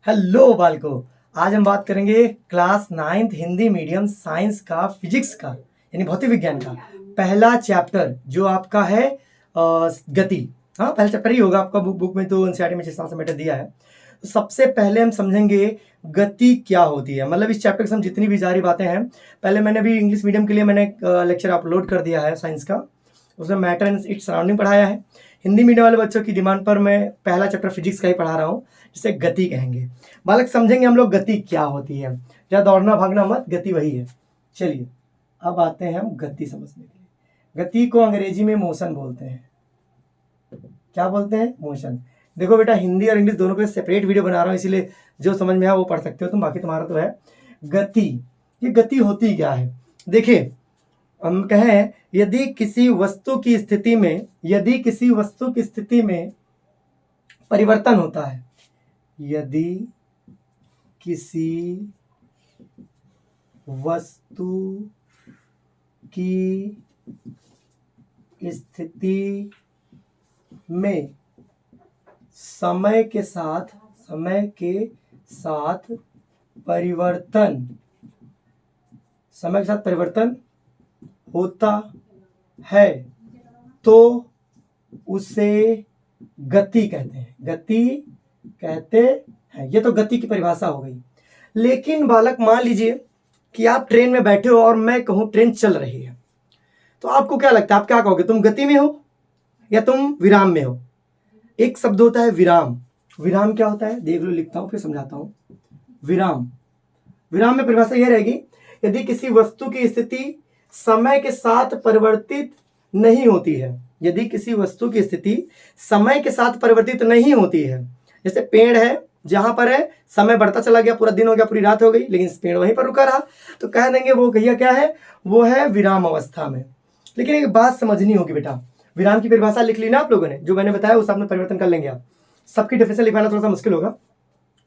Hello बालको, आज हम बात करेंगे class 9th Hindi medium science का फिजिक्स का यानी भौतिक विज्ञान का पहला चैप्टर जो आपका है गति। हाँ, पहला चैप्टर ही होगा आपका। बुक में तो एनसीईआरटी में जिस तरह से मैटर दिया है। तो सबसे पहले हम समझेंगे गति क्या होती है। मतलब इस चैप्टर से हम जितनी भी सारी बातें हैं, पहले मैंने भी इंग्लिश मीडियम के लिए मैंने लेक्चर अपलोड कर दिया है साइंस का, उसमें मैटर एंड इट्स सराउंडिंग पढ़ाया है। हिंदी मीडियम वाले बच्चों की डिमांड पर मैं पहला चैप्टर फिजिक्स का ही पढ़ा रहा हूँ, जिसे गति कहेंगे। बालक समझेंगे हम लोग गति क्या होती है। या दौड़ना भागना मत, गति वही है। चलिए अब आते हैं हम गति समझने के लिए। गति को अंग्रेजी में मोशन बोलते हैं। क्या बोलते हैं? मोशन। देखो बेटा, हिंदी और इंग्लिश दोनों के सेपरेट वीडियो बना रहा हूँ, इसीलिए जो समझ में आया वो पढ़ सकते हो तुम, बाकी तुम्हारा तो है। गति, ये गति होती क्या है? देखिए, हम कहें यदि किसी वस्तु की स्थिति में परिवर्तन होता है, यदि किसी वस्तु की स्थिति में समय के साथ परिवर्तन होता है तो उसे गति कहते हैं। ये तो गति की परिभाषा हो गई। लेकिन बालक, मान लीजिए कि आप ट्रेन में बैठे हो और मैं कहूं ट्रेन चल रही है, तो आपको क्या लगता है? आप क्या कहोगे? तुम गति में हो या तुम विराम में हो? एक शब्द होता है विराम। विराम क्या होता है? देख लो, लिखता हूं फिर समझाता हूं। विराम में परिभाषा यह रहेगी, यदि किसी वस्तु की स्थिति समय के साथ परिवर्तित नहीं होती है। यदि किसी वस्तु की स्थिति समय के साथ परिवर्तित नहीं होती है, जैसे पेड़ है, जहां पर है समय बढ़ता चला गया, पूरा दिन हो गया, पूरी रात हो गई, लेकिन पेड़ वहीं पर रुका रहा, तो कह देंगे वो भैया क्या है? वो है विराम अवस्था में। लेकिन एक बात समझनी होगी बेटा, विराम की परिभाषा लिख ली ना आप लोगों ने, जो मैंने बताया उस आपने परिवर्तन कर लेंगे आप। सबकी डेफिनेशन लिखवाना थोड़ा सा मुश्किल होगा,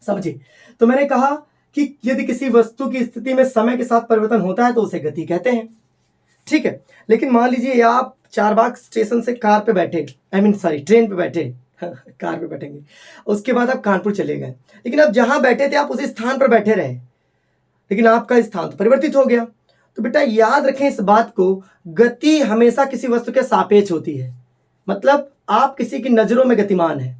समझिए। तो मैंने कहा कि यदि किसी वस्तु की स्थिति में समय के साथ परिवर्तन होता है तो उसे गति कहते हैं, ठीक है। लेकिन मान लीजिए आप चारबाग स्टेशन से कार पे बैठे, ट्रेन पे बैठे कार पे बैठेंगे, उसके बाद आप कानपुर चले गए, लेकिन आप जहां बैठे थे आप उसी स्थान पर बैठे रहे, लेकिन आपका स्थान तो परिवर्तित हो गया। तो बेटा याद रखें इस बात को, गति हमेशा किसी वस्तु के सापेक्ष होती है। मतलब आप किसी की नजरों में गतिमान है,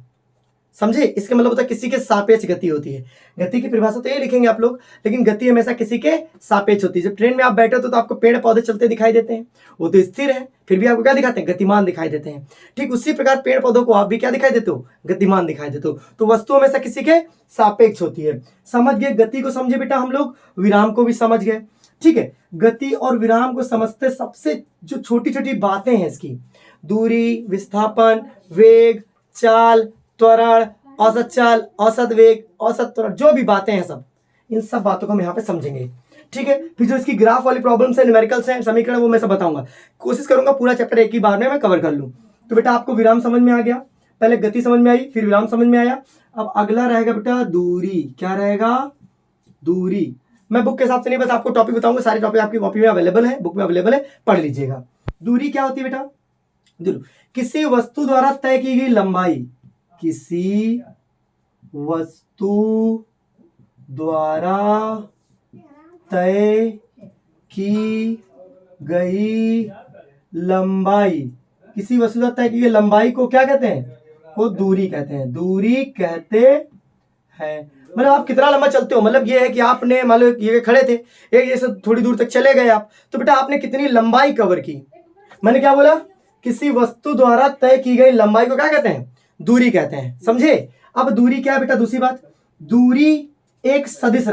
समझे? इसका मतलब होता है किसी के सापेक्ष गति होती है। गति की परिभाषा तो ये लिखेंगे आप लोग, लेकिन गति हमेशा किसी के सापेक्ष होती है। जब ट्रेन में आप बैठे हो तो आपको पेड़ पौधे चलते दिखाई देते हैं, वो तो स्थिर है, फिर भी आपको क्या दिखाते हैं? गतिमान दिखाई देते हैं। ठीक उसी प्रकार पेड़ पौधों को आप भी क्या दिखाई देते हो? गतिमान दिखाई देते हो। तो वस्तु हमेशा किसी के सापेक्ष होती है। समझ गए? गति को समझे बेटा हम लोग, विराम को भी समझ गए, ठीक है। गति और विराम को समझते सबसे जो छोटी छोटी बातें हैं इसकी, दूरी, विस्थापन, वेग, चाल, त्वरण, औसत चाल, औसत वेग, औसत त्वरण, जो भी बातें हैं सब, इन सब बातों को हम यहाँ पे समझेंगे, ठीक है। फिर जो इसकी ग्राफ वाली प्रॉब्लम्स है, न्यूमेरिकल्स हैं, समीकरण, वो मैं सब बताऊंगा। कोशिश करूंगा पूरा चैप्टर एक ही बार में मैं कवर कर लूं। तो बेटा आपको विराम समझ में आ गया, पहले गति समझ में आई, फिर विराम समझ में आया। अब अगला रहेगा बेटा दूरी। क्या रहेगा? दूरी। मैं बुक के हिसाब से नहीं, बस आपको टॉपिक बताऊंगा, सारे टॉपिक आपकी कॉपी में अवेलेबल है, बुक में अवेलेबल है, पढ़ लीजिएगा। दूरी क्या होती है बेटा? किसी वस्तु द्वारा तय की गई लंबाई, किसी वस्तु द्वारा तय की गई लंबाई, किसी वस्तु द्वारा तय की गई लंबाई को क्या कहते हैं? वो दूरी कहते हैं। दूरी कहते हैं मतलब आप कितना लंबा चलते हो। मतलब ये है कि आपने मान लो ये खड़े थे, एक जैसे थोड़ी दूर तक चले गए आप, तो बेटा आपने कितनी लंबाई कवर की। मैंने क्या बोला? किसी वस्तु द्वारा तय की गई लंबाई को क्या कहते हैं? दूरी कहते हैं, समझे? अब दूरी क्या है बेटा? दूसरी बात, दूरी एक अदिश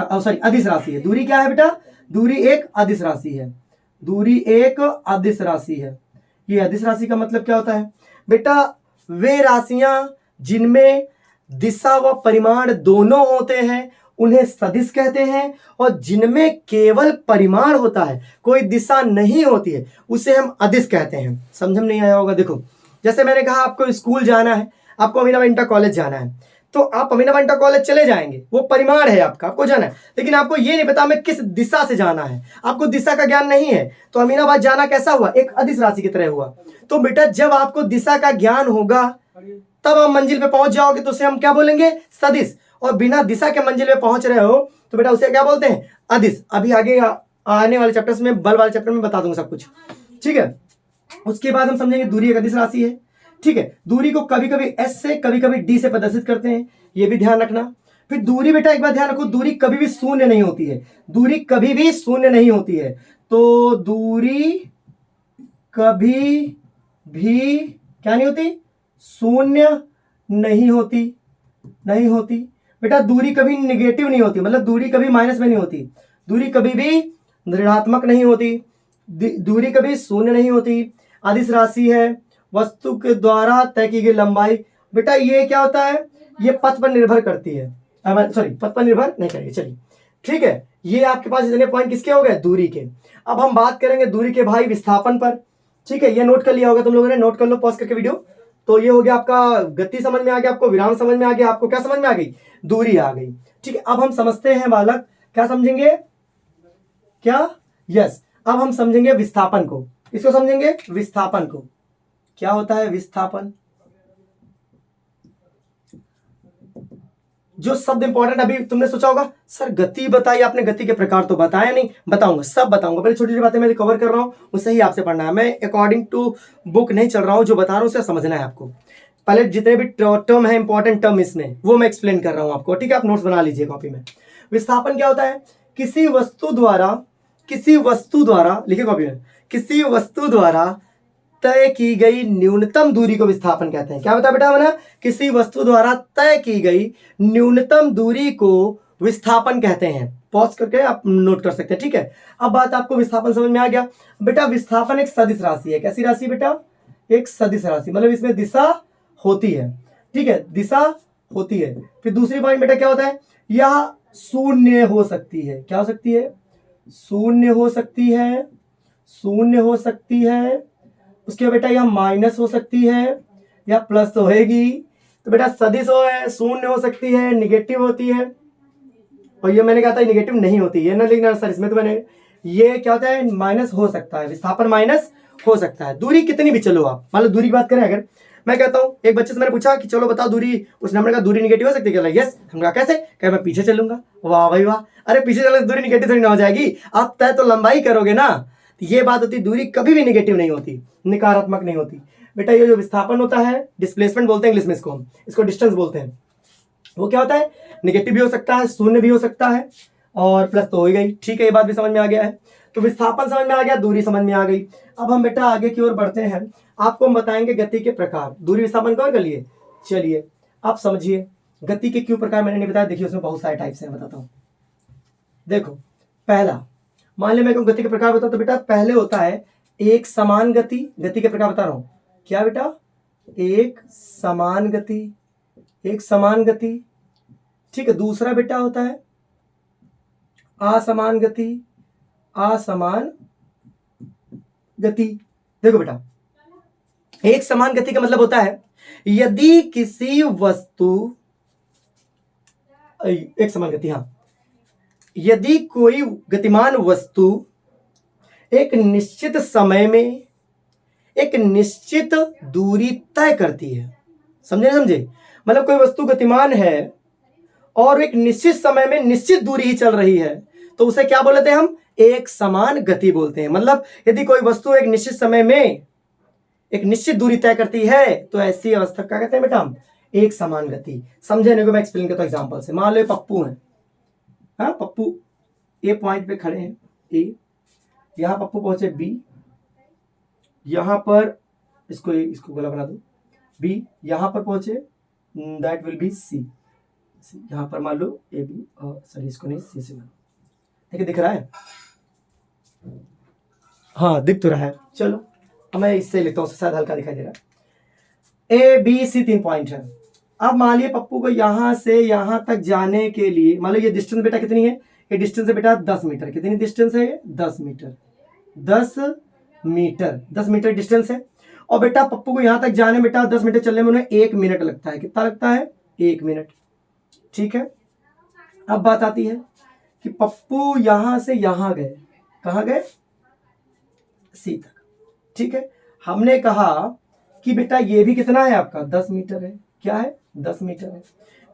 राशि है। दूरी क्या है बेटा? दूरी एक अदिश राशि है। दूरी एक अदिश राशि है। ये अदिश राशि का मतलब क्या होता है बेटा? वे राशियां जिनमें दिशा व परिमाण दोनों होते हैं उन्हें सदिश कहते हैं, और जिनमें केवल परिमाण होता है, कोई दिशा नहीं होती है, उसे हम अदिश कहते हैं। समझ में नहीं आया होगा? देखो, जैसे मैंने कहा आपको स्कूल जाना है, आपको अमीनाबाई इंटर कॉलेज जाना है, तो आप अमीनाबाई इंटर कॉलेज चले जाएंगे, वो परिमाण है आपका, आपको जाना है, लेकिन आपको ये नहीं पता हमें किस दिशा से जाना है, आपको दिशा का ज्ञान नहीं है, तो अमीनाबाद जाना कैसा हुआ? एक अदिश राशि की तरह हुआ। तो बेटा जब आपको दिशा का ज्ञान होगा तब आप मंजिल पे पहुंच जाओगे, तो उसे हम क्या बोलेंगे? सदिश। और बिना दिशा के मंजिल में पहुंच रहे हो तो बेटा उसे क्या बोलते हैं? अदिश। अभी आगे आने वाले चैप्टर्स में, बल वाले चैप्टर में बता दूंगा सब कुछ, ठीक है। उसके बाद हम समझेंगे दूरी एक अदिश राशि है, ठीक है। दूरी को कभी कभी एस से कभी कभी डी से प्रदर्शित करते हैं, ये भी ध्यान रखना। फिर दूरी बेटा एक बात ध्यान रखो, दूरी कभी भी शून्य नहीं होती है, दूरी कभी भी शून्य नहीं होती है। तो दूरी कभी भी क्या नहीं होती? शून्य नहीं होती, नहीं होती बेटा। दूरी कभी निगेटिव नहीं होती, मतलब दूरी कभी माइनस में नहीं होती, दूरी कभी भी ऋणात्मक नहीं होती, दूरी कभी शून्य नहीं होती। अदिश राशि है, वस्तु के द्वारा तय की गई लंबाई। बेटा ये क्या होता है? ये पथ पर निर्भर करती है, सॉरी पथ पर निर्भर नहीं करेगी, चलिए ठीक है। ये आपके पास इतने पॉइंट किसके हो गए? दूरी के। अब हम बात करेंगे दूरी के भाई विस्थापन पर, ठीक है। ये नोट कर लिया होगा तुम लोगों ने, नोट कर लो पॉज करके वीडियो। तो ये हो गया आपका गति समझ में आ गया, आपको विराम समझ में आ गया, आपको क्या समझ में आ गई? दूरी आ गई, ठीक है। अब हम समझते हैं बालक, क्या समझेंगे? क्या? यस, अब हम समझेंगे विस्थापन को। इसको समझेंगे विस्थापन को। क्या होता है विस्थापन? जो शब्द इंपॉर्टेंट अभी तुमने सोचा होगा, सर गति बताई आपने, गति के प्रकार तो बताया नहीं। बताऊंगा, सब बताऊंगा, पहले छोटी छोटी बातें मैं कवर कर रहा हूं, उसे ही आपसे पढ़ना है। मैं अकॉर्डिंग टू बुक नहीं चल रहा हूं, जो बता रहा हूं उसे समझना है आपको। पहले जितने भी टर्म है, इंपॉर्टेंट टर्म इसमें, वो मैं एक्सप्लेन कर रहा हूं आपको, ठीक है। आप नोट्स बना लीजिए कॉपी में। विस्थापन क्या होता है? किसी वस्तु द्वारा लिखिए कॉपी में, किसी वस्तु द्वारा तय की गई न्यूनतम दूरी को विस्थापन कहते हैं। क्या बता बेटा बना? किसी वस्तु द्वारा तय की गई न्यूनतम दूरी को विस्थापन कहते हैं। पॉज करके आप नोट कर सकते हैं, ठीक है। अब बात आपको विस्थापन समझ में आ गया। बेटा विस्थापन एक सदिश राशि है। कैसी राशि बेटा? एक सदिश राशि, मतलब इसमें दिशा होती है, ठीक है, दिशा होती है। फिर दूसरी पॉइंट बेटा क्या होता है? यह शून्य हो सकती है। क्या हो सकती है? शून्य हो सकती है, शून्य हो सकती है। उसके बेटा यह माइनस हो सकती है या प्लस तो होगी। तो बेटा सदिश है, शून्य हो सकती है, निगेटिव होती है, और ये मैंने कहा था निगेटिव नहीं होती है ना, लिखना सर इसमें। तो मैंने ये क्या होता है? माइनस हो सकता है, विस्थापन माइनस हो सकता है। दूरी कितनी भी चलो आप, मान लो दूरी की बात करें, अगर मैं कहता हूं, एक बच्चे से मैंने पूछा कि चलो बताओ दूरी, उस नंबर का दूरी निगेटिव हो सकती है? यस। हम कहा कैसे? कह मैं पीछे चलूंगा। वाह भाई वाह, अरे पीछे चलने से दूरी निगेटिव थोड़ी ना हो जाएगी, आप तय तो लंबाई करोगे ना। ये बात होती, दूरी कभी भी निगेटिव नहीं होती, नकारात्मक नहीं होती। बेटा ये जो विस्थापन होता है, डिस्प्लेसमेंट बोलते हैं इंग्लिश में इसको, हम इसको डिस्टेंस बोलते हैं। वो क्या होता है? निगेटिव भी हो सकता है, शून्य भी हो सकता है, और प्लस तो हो ही गई, ठीक है। ये बात भी समझ में आ गया है। तो विस्थापन समझ में आ गया, दूरी समझ में आ गई। अब हम बेटा आगे की ओर बढ़ते हैं, आपको हम बताएंगे गति के प्रकार। दूरी विस्थापन कवर कर लिए, चलिए आप समझिए गति के क्यों प्रकार मैंने नहीं बताया। देखिए उसमें बहुत सारे टाइप्स हैं, बताता हूँ। देखो पहला, मान लिया मैं कहूँ गति के प्रकार बताओ, तो बेटा पहले होता है एक समान गति। गति के प्रकार बता रहा हूं, क्या बेटा? एक समान गति, एक समान गति, ठीक है। दूसरा बेटा होता है असमान गति, असमान गति। देखो बेटा, एक समान गति का मतलब होता है यदि किसी वस्तु, एक समान गति, हाँ, यदि कोई गतिमान वस्तु एक निश्चित समय में एक निश्चित दूरी तय करती है। समझे ना समझे? मतलब कोई वस्तु गतिमान है और एक निश्चित समय में निश्चित दूरी ही चल रही है, तो उसे क्या बोलते हैं हम? एक समान गति बोलते हैं। मतलब यदि कोई वस्तु एक निश्चित समय में एक निश्चित दूरी तय करती है, तो ऐसी अवस्था क्या कहते हैं बेटा हम? एक समान गति। समझने को मैं एक्सप्लेन करता हूं एग्जांपल से। मान लो पप्पू है, हाँ, पप्पू ए पॉइंट पे खड़े हैं, ए, यहां पप्पू पहुंचे बी, यहां पर इसको गोला बना दो, बी यहां पर पहुंचे, दैट विल बी सी। यहां पर मान लो ए बी, और सॉरी इसको नहीं, सी से बना, ठीक है। दिख रहा है? हाँ दिख तो रहा है। चलो अब मैं इससे लिखता हूँ, शायद हल्का दिखाई दे रहा है। ए बी सी 3 पॉइंट है। अब मान लिया पप्पू को यहां से यहां तक जाने के लिए, मान लो ये डिस्टेंस बेटा कितनी है? ये डिस्टेंस है बेटा 10 मीटर। कितनी डिस्टेंस है ये? 10 मीटर, 10 मीटर, 10 मीटर डिस्टेंस है। और बेटा पप्पू को यहां तक जाने बेटा 10 मीटर चलने में उन्हें 1 मिनट लगता है। कितना लगता है? 1 मिनट, ठीक है। अब बात आती है कि पप्पू यहां से यहां गए, कहां गए? सी तक, ठीक है। हमने कहा कि बेटा ये भी कितना है आपका? 10 मीटर है। क्या है? 10 मीटर है।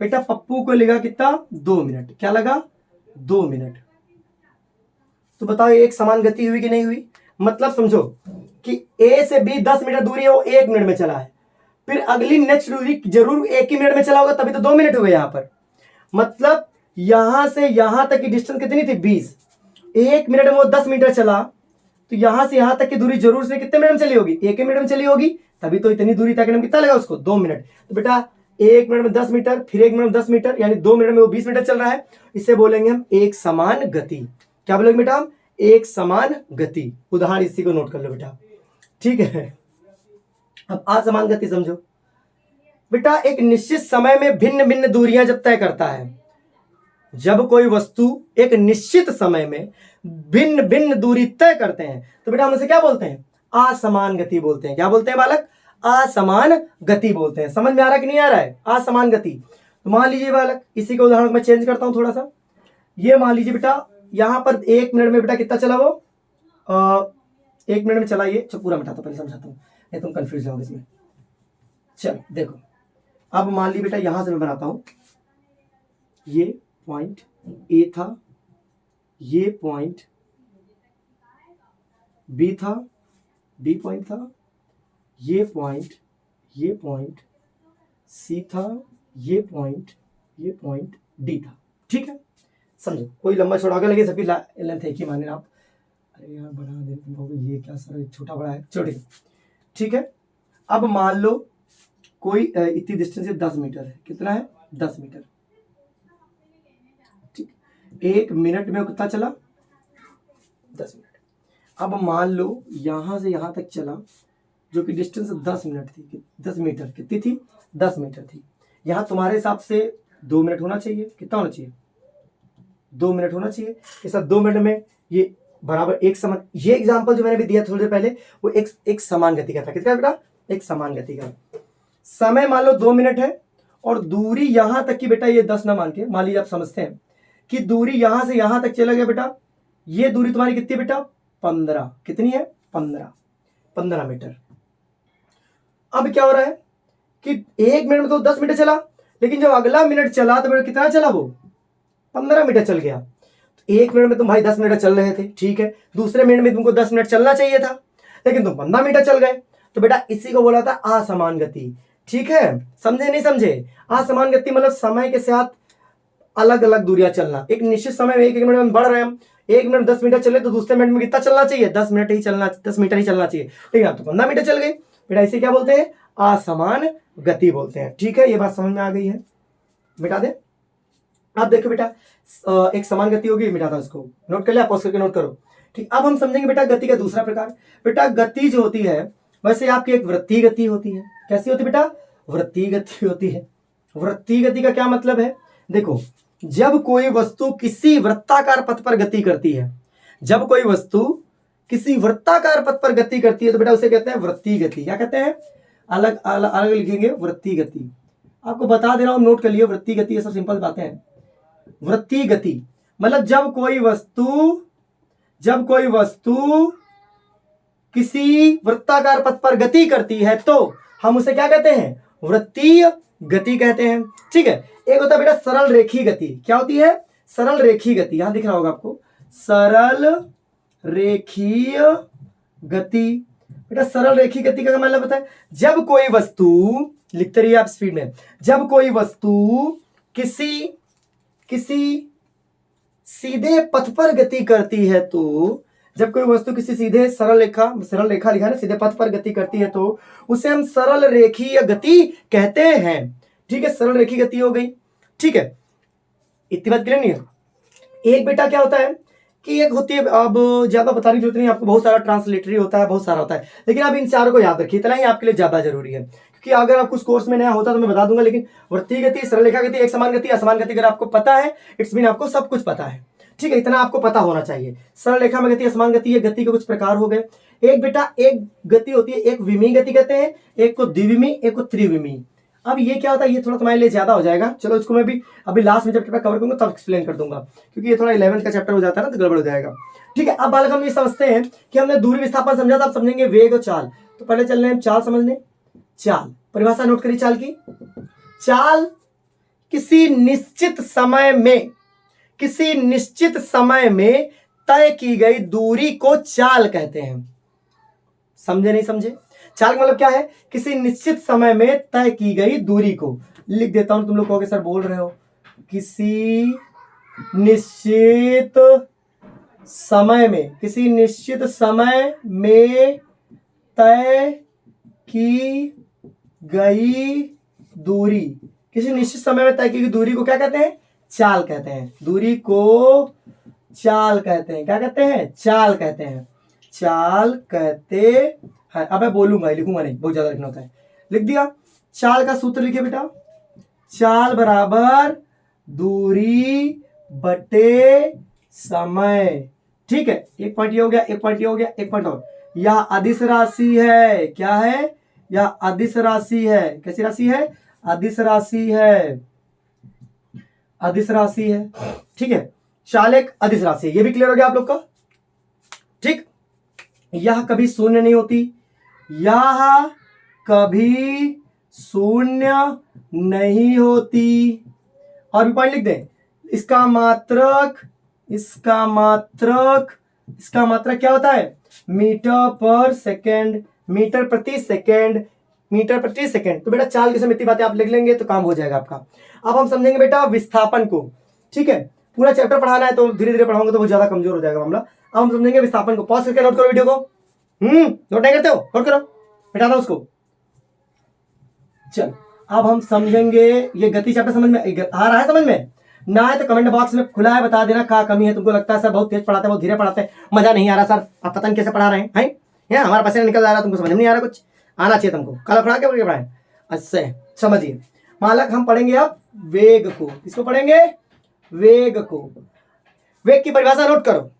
बेटा पप्पू को लगा कितना 2 मिनट, क्या लगा 2 मिनट। तो बताओ एक समान गति हुई कि नहीं हुई? मतलब समझो कि ए से बी 10 मीटर दूरी है, वो 1 मिनट में चला है, फिर अगली नेक्स्ट दूरी जरूर 1 ही मिनट में चला होगा, तभी तो 2 मिनट हुए यहां पर। मतलब यहां से यहां तक की डिस्टेंस कितनी थी 20, 1 मिनट में वो 10 मीटर चला, तो यहां से यहां तक की दूरी जरूर से कितने मिनट में चली होगी? 1 मिनट में चली होगी, तभी तो इतनी दूरी तक कितना लगा उसको 2 मिनट। तो बेटा 1 मिनट में 10 मीटर, फिर 1 मिनट में 10 मीटर, यानी 2 मिनट में वो 20 मीटर चल रहा है। इसे बोलेंगे हम एक समान गति। क्या बोलेंगे बेटा हम? एक समान गति। उदाहरण इसी को नोट कर लो बेटा, ठीक है। अब असमान गति समझो बेटा, एक निश्चित समय में भिन्न भिन्न दूरियां जब तय करता है, जब कोई वस्तु एक निश्चित समय में भिन्न भिन्न दूरी तय करते हैं, तो बेटा हम उसे क्या बोलते हैं? असमान गति बोलते हैं। क्या बोलते हैं बालक? असमान गति बोलते हैं। समझ में आ रहा है कि नहीं आ रहा है? असमान गति। तो मान लीजिए बालक, इसी का उदाहरण मैं चेंज करता हूं थोड़ा सा। ये मान लीजिए बेटा, यहां पर 1 मिनट में बेटा कितना चला वो? 1 मिनट में चला ये। पूरा मिटाता हूं, पहले समझाता हूं, नहीं तुम कंफ्यूज जाओगे इसमें। चलो देखो, अब मान लीजिए बेटा यहां से मैं बनाता हूं, ये पॉइंट ए था, ये पॉइंट बी था, बी पॉइंट था, ये पॉइंट सी था, ये पॉइंट डी था। ठीक है, समझो, कोई लंबा छोटा आगे लगे, सबकी लेंथ एक ही माने आप। अरे यार बढ़ा दे, ये क्या सर छोटा बड़ा है, छोटे। ठीक है, अब मान लो कोई इतनी डिस्टेंस 10 मीटर है। कितना है? 10 मीटर। ठीक, 1 मिनट में कितना चला? 10 मिनट। अब मान लो यहां से यहां तक चला, जो कि डिस्टेंस 10 मिनट थी, 10 मीटर कितनी थी? 10 मीटर थी। यहां तुम्हारे हिसाब से 2 मिनट होना चाहिए। कितना होना चाहिए? 2 मिनट होना चाहिए। इस 2 मिनट में ये बराबर एक समान, ये एग्जांपल जो मैंने भी दिया थोड़ी देर पहले, वो एक समान गति का था। कितना बेटा? एक समान गति का। समय मान लो 2 मिनट है, और दूरी यहां तक की बेटा, ये 10 ना मान के, मान लीजिए आप समझते हैं कि दूरी यहां से यहां तक चला गया बेटा, ये दूरी तुम्हारी कितनी बेटा? 15। कितनी है? 15 मीटर। अब क्या हो रहा है कि 1 मिनट में तो 10 मीटर चला, लेकिन जब अगला मिनट चला तो बेटा कितना चला? वो 15 मीटर चल गया। तो 1 मिनट में तुम भाई 10 मिनट चल रहे थे, ठीक है, दूसरे मिनट में तुमको 10 मिनट चलना चाहिए था, लेकिन तुम 15 मीटर चल गए। तो बेटा इसी को बोला था असमान गति। ठीक है, समझे नहीं समझे? असमान गति मतलब समय के साथ अलग अलग दूरियां चलना। एक निश्चित समय में 1 मिनट में बढ़ रहे हैं हम, 1 मिनट 10 मीटर चले, तो दूसरे मिनट में कितना चलना चाहिए? 10 मीटर ही चलना, 10 मीटर ही चलना चाहिए, लेकिन आप तो 15 मीटर चल गए। बेटा इसे क्या बोलते हैं? असमान गति बोलते हैं। ठीक है, ये बात समझ में आ गई है? मिटा दे। अब देखो बेटा, एक समान गति होगी, मिटाता हूं इसको, नोट कर लिया? पॉज करके नोट करो। ठीक, अब हम समझेंगे बेटा गति का दूसरा प्रकार। बेटा गति जो होती है, वैसे आपकी एक वृत्तीय गति होती है। कैसी होती है बेटा? वृत्तीय गति होती है। वृत्तीय गति का क्या मतलब है? देखो, जब कोई वस्तु किसी वृत्ताकार पथ पर गति करती है, जब कोई वस्तु किसी वृत्ताकार पथ पर गति करती है, तो बेटा उसे कहते हैं वृत्तीय गति। क्या कहते हैं? अलग अलग अलग लिखेंगे, वृत्तीय गति। आपको बता दे रहा हूं, नोट कर लियो, वृत्तीय गति, ये सब सिंपल बातें हैं। वृत्तीय गति मतलब जब कोई वस्तु किसी वृत्ताकार पथ पर गति करती है, तो हम उसे क्या कहते हैं? वृत्तीय गति कहते हैं। ठीक है, एक होता है बेटा सरल रेखीय गति। क्या होती है? सरल रेखीय गति। यहां दिख रहा होगा आपको, सरल रेखीय गति। बेटा सरल रेखीय गति का मतलब होता है जब कोई वस्तु, लिखते रहिए आप स्पीड में, जब कोई वस्तु किसी सीधे पथ पर गति करती है, तो जब कोई वस्तु किसी सीधे सरल रेखा लिखा है, सीधे पथ पर गति करती है, तो उसे हम सरल रेखीय गति कहते हैं। ठीक है, सरल रेखीय गति हो गई। ठीक है, इतनी बात क्लियर नहीं है? एक बेटा क्या होता है कि एक होती है, अब ज्यादा बताने की जरूरत नहीं, आपको बहुत सारा ट्रांसलेटरी होता है, बहुत सारा होता है, लेकिन आप इन चारों को याद रखिए, इतना ही आपके लिए ज्यादा जरूरी है, क्योंकि अगर आप कुछ कोर्स में नया होता तो मैं बता दूंगा, लेकिन वृत्तीय गति, सरल रेखा गति, एक समान गति, असमान गति अगर आपको पता है, इट्स मीन आपको सब कुछ पता है। ठीक है, इतना आपको पता होना चाहिए। सरल रेखा में गति, असमान गति, ये गति के कुछ प्रकार हो गए। एक बेटा एक गति होती है, एक विमीय गति कहते हैं, एक को द्विविमीय, एक को त्रिविमीय। अब ये क्या होता है, ये थोड़ा तुम्हारे लिए ज्यादा हो जाएगा, चलो इसको मैं भी अभी लास्ट में जब चैप्टर कवर करूंगा तब एक्सप्लेन कर दूंगा, क्योंकि ये थोड़ा 11th का चैप्टर हो जाता है ना, तो गड़बड़ हो जाएगा। ठीक है, अब बालक हम ये समझते हैं कि हमने दूरी विस्थापन समझा था, अब समझेंगे वेग और चाल। तो पहले चल रहे हैं चाल समझने। चाल परिभाषा नोट करिए चाल की। चाल किसी निश्चित समय में तय की गई दूरी को चाल कहते हैं। समझे नहीं समझे? चाल का मतलब क्या है? किसी निश्चित समय में तय की गई दूरी को। लिख देता हूं, तुम लोग कहोगे सर बोल रहे हो। किसी निश्चित समय में तय की गई दूरी, किसी निश्चित समय में तय की गई दूरी को क्या कहते हैं? चाल कहते हैं। दूरी को चाल कहते हैं। क्या कहते हैं? चाल कहते हैं। चाल कहते हैं। अब मैं बोलूंगा, लिखूंगा नहीं, बहुत ज्यादा लिखना होता है। लिख दिया। चाल का सूत्र लिखिए बेटा। चाल बराबर दूरी बटे समय। ठीक है, एक पॉइंट ये हो गया, एक पॉइंट ये हो गया, एक पॉइंट और। यह अदिश राशि है। क्या है? यह अदिश राशि है। कैसी राशि है? अदिश राशि है। अदिश राशि है। ठीक है, चाल एक अदिश राशि है। ये भी क्लियर हो गया आप लोग का? ठीक। यह कभी शून्य नहीं होती। यह कभी शून्य नहीं होती। और भी पॉइंट लिख दें। इसका मात्रक क्या होता है? मीटर पर सेकेंड, मीटर प्रति सेकेंड, मीटर प्रति सेकेंड। तो बेटा चाल की समय इतनी बातें आप लिख लेंगे तो काम हो जाएगा आपका। अब हम समझेंगे बेटा विस्थापन को। ठीक है, पूरा चैप्टर पढ़ाना है तो धीरे धीरे पढ़ाऊंगा तो बहुत ज्यादा कमजोर हो जाएगा मामला। अब हम समझेंगे विस्थापन को। पॉज करके नोट करो वीडियो को। नोट नहीं करते हो? नोट करो, मिटा दो उसको। चल, अब हम समझेंगे ये गति चैप्टर। समझ में आ रहा है? समझ में ना है तो कमेंट बॉक्स में खुला है, बता देना क्या कमी है। तुमको लगता है सर बहुत तेज पढ़ाते हैं, बहुत धीरे पढ़ाते हैं, मजा नहीं आ रहा सर, आप पता नहीं कैसे पढ़ा रहे हैं? हमारा पसीना निकल जा रहा, तुमको समझ में नहीं आ रहा, कुछ आना चाहिए तुमको। कल पढ़ा के पढ़ाएं। अच्छा समझिए, मालक हम पढ़ेंगे अब वेग को। किसको पढ़ेंगे? वेग को। वेग की परिभाषा नोट करो।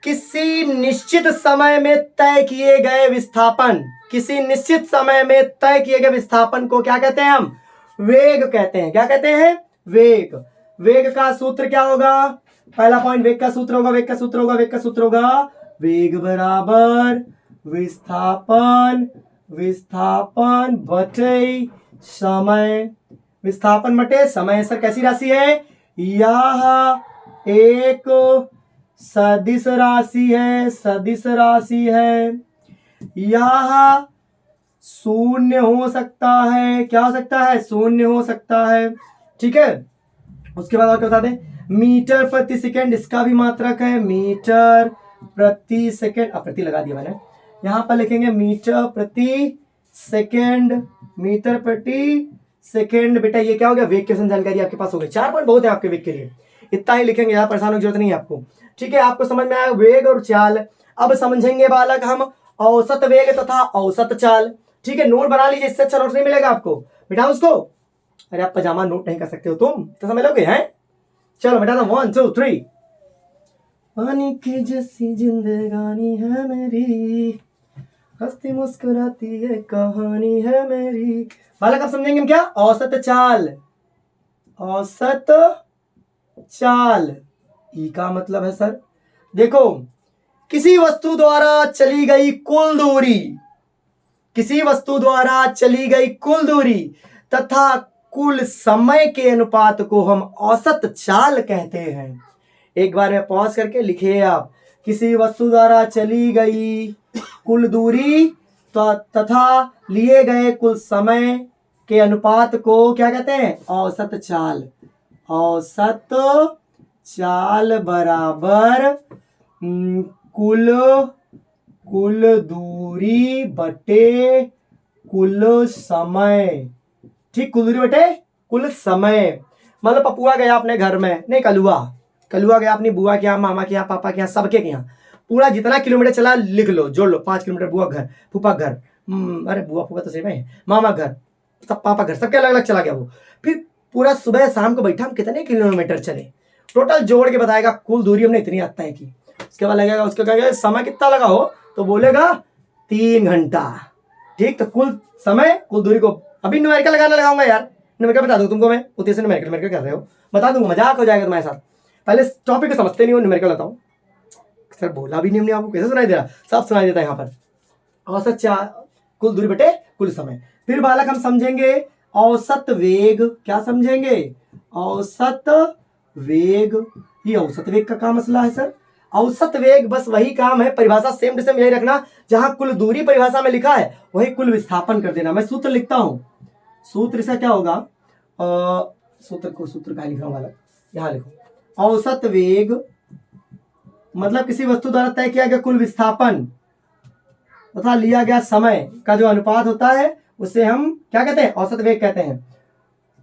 किसी निश्चित समय में तय किए गए विस्थापन, किसी निश्चित समय में तय किए गए विस्थापन को क्या कहते हैं? हम वेग कहते हैं। क्या कहते हैं? वेग। वेग का सूत्र क्या होगा? पहला पॉइंट, वेग का सूत्र होगा, वेग का सूत्र होगा, वेग का सूत्र होगा वेग बराबर विस्थापन, विस्थापन बटे समय। विस्थापन बटे समय। सर कैसी राशि है? यह एक सदिश राशि है। सदिश राशि है। यह शून्य हो सकता है। क्या हो सकता है? शून्य हो सकता है। ठीक है, उसके बाद और क्या बता दें? मीटर प्रति सेकेंड, इसका भी मात्रक है मीटर प्रति सेकेंड। प्रति लगा दिया मैंने, यहां पर लिखेंगे मीटर प्रति सेकेंड, मीटर प्रति सेकेंड। बेटा ये क्या हो गया? वेग की जानकारी आपके पास हो गई। 4 पॉइंट बहुत है आपके वेग के लिए, इतना ही लिखेंगे, ज्यादा परेशान होने की जरूरत नहीं है आपको। ठीक है, आपको समझ में आया वेग और चाल। अब समझेंगे बालक हम औसत वेग तथा औसत चाल। ठीक है, नोट बना लीजिए, इससे अच्छा नोट नहीं मिलेगा आपको। बेटा उसको, अरे आप पजामा नोट नहीं कर सकते हो तुम तो समझ लोगे हैं? चलो बेटा 1 2 3। पानी की जैसी जिंदगानी है मेरी, हंसती मुस्कुराती है कहानी है मेरी। बालक अब समझेंगे हम क्या? औसत चाल। औसत चाल ई का मतलब है सर, देखो किसी वस्तु द्वारा चली गई कुल दूरी, किसी वस्तु द्वारा चली गई कुल दूरी तथा कुल समय के अनुपात को हम औसत चाल कहते हैं। एक बार में पॉज करके लिखिए आप। किसी वस्तु द्वारा चली गई कुल दूरी तथा लिए गए कुल समय के अनुपात को क्या कहते हैं? औसत चाल। औसत चाल बराबर कुल दूरी बटे कुल समय। ठीक, कुल दूरी बटे कुल समय। मतलब पपुआ गया अपने घर में, नहीं कलुआ गया अपनी बुआ के यहाँ, मामा के यहाँ, पापा के यहाँ, सबके के यहाँ। पूरा जितना किलोमीटर चला लिख लो, जोड़ लो। 5 किलोमीटर बुआ घर, फूफा घर, अरे बुआ फूफा तो सही में, मामा घर, सब पापा घर, सबके अलग अलग चला गया वो। फिर पूरा सुबह शाम को बैठा, हम कितने किलोमीटर चले, टोटल जोड़ के बताएगा कुल दूरी हमने इतनी तय की। उसके बाद लगेगा, उसके कहेगा समय कितना लगा हो, तो बोलेगा 3 घंटा। ठीक, तो कुल समय कुल दूरी को अभी न्यूमेरिकल लगाना लगाऊंगा यार, न्यूमेरिकल बता दूं तुमको मैं, उतने से न्यूमेरिकल कर रहे हो, बता दूंगा, मजाक हो जाएगा तुम्हारे साथ। पहले टॉपिक को समझते नहीं हो, न्यूमेरिकल बताओ। सर बोला भी नहीं आपको, कैसे सुनाई दे रहा? सब सुनाई देता है यहाँ पर। औसत कुल दूरी बटे कुल समय। फिर बालक हम समझेंगे औसत वेग। क्या समझेंगे? औसत वेग, ये औसत वेग का क्या मसला है सर? औसत वेग बस वही काम है, परिभाषा सेम टू सेम यही रखना, जहां कुल दूरी परिभाषा में लिखा है वही कुल विस्थापन कर देना। मैं सूत्र लिखता हूं, सूत्र इसका क्या होगा, सूत्र का लिख रहा हूं गलत, यहां लिखो। औसत वेग मतलब किसी वस्तु द्वारा तय किया गया कुल विस्थापन तथा लिया गया समय का जो अनुपात होता है उसे हम क्या कहते हैं? औसत वेग कहते हैं।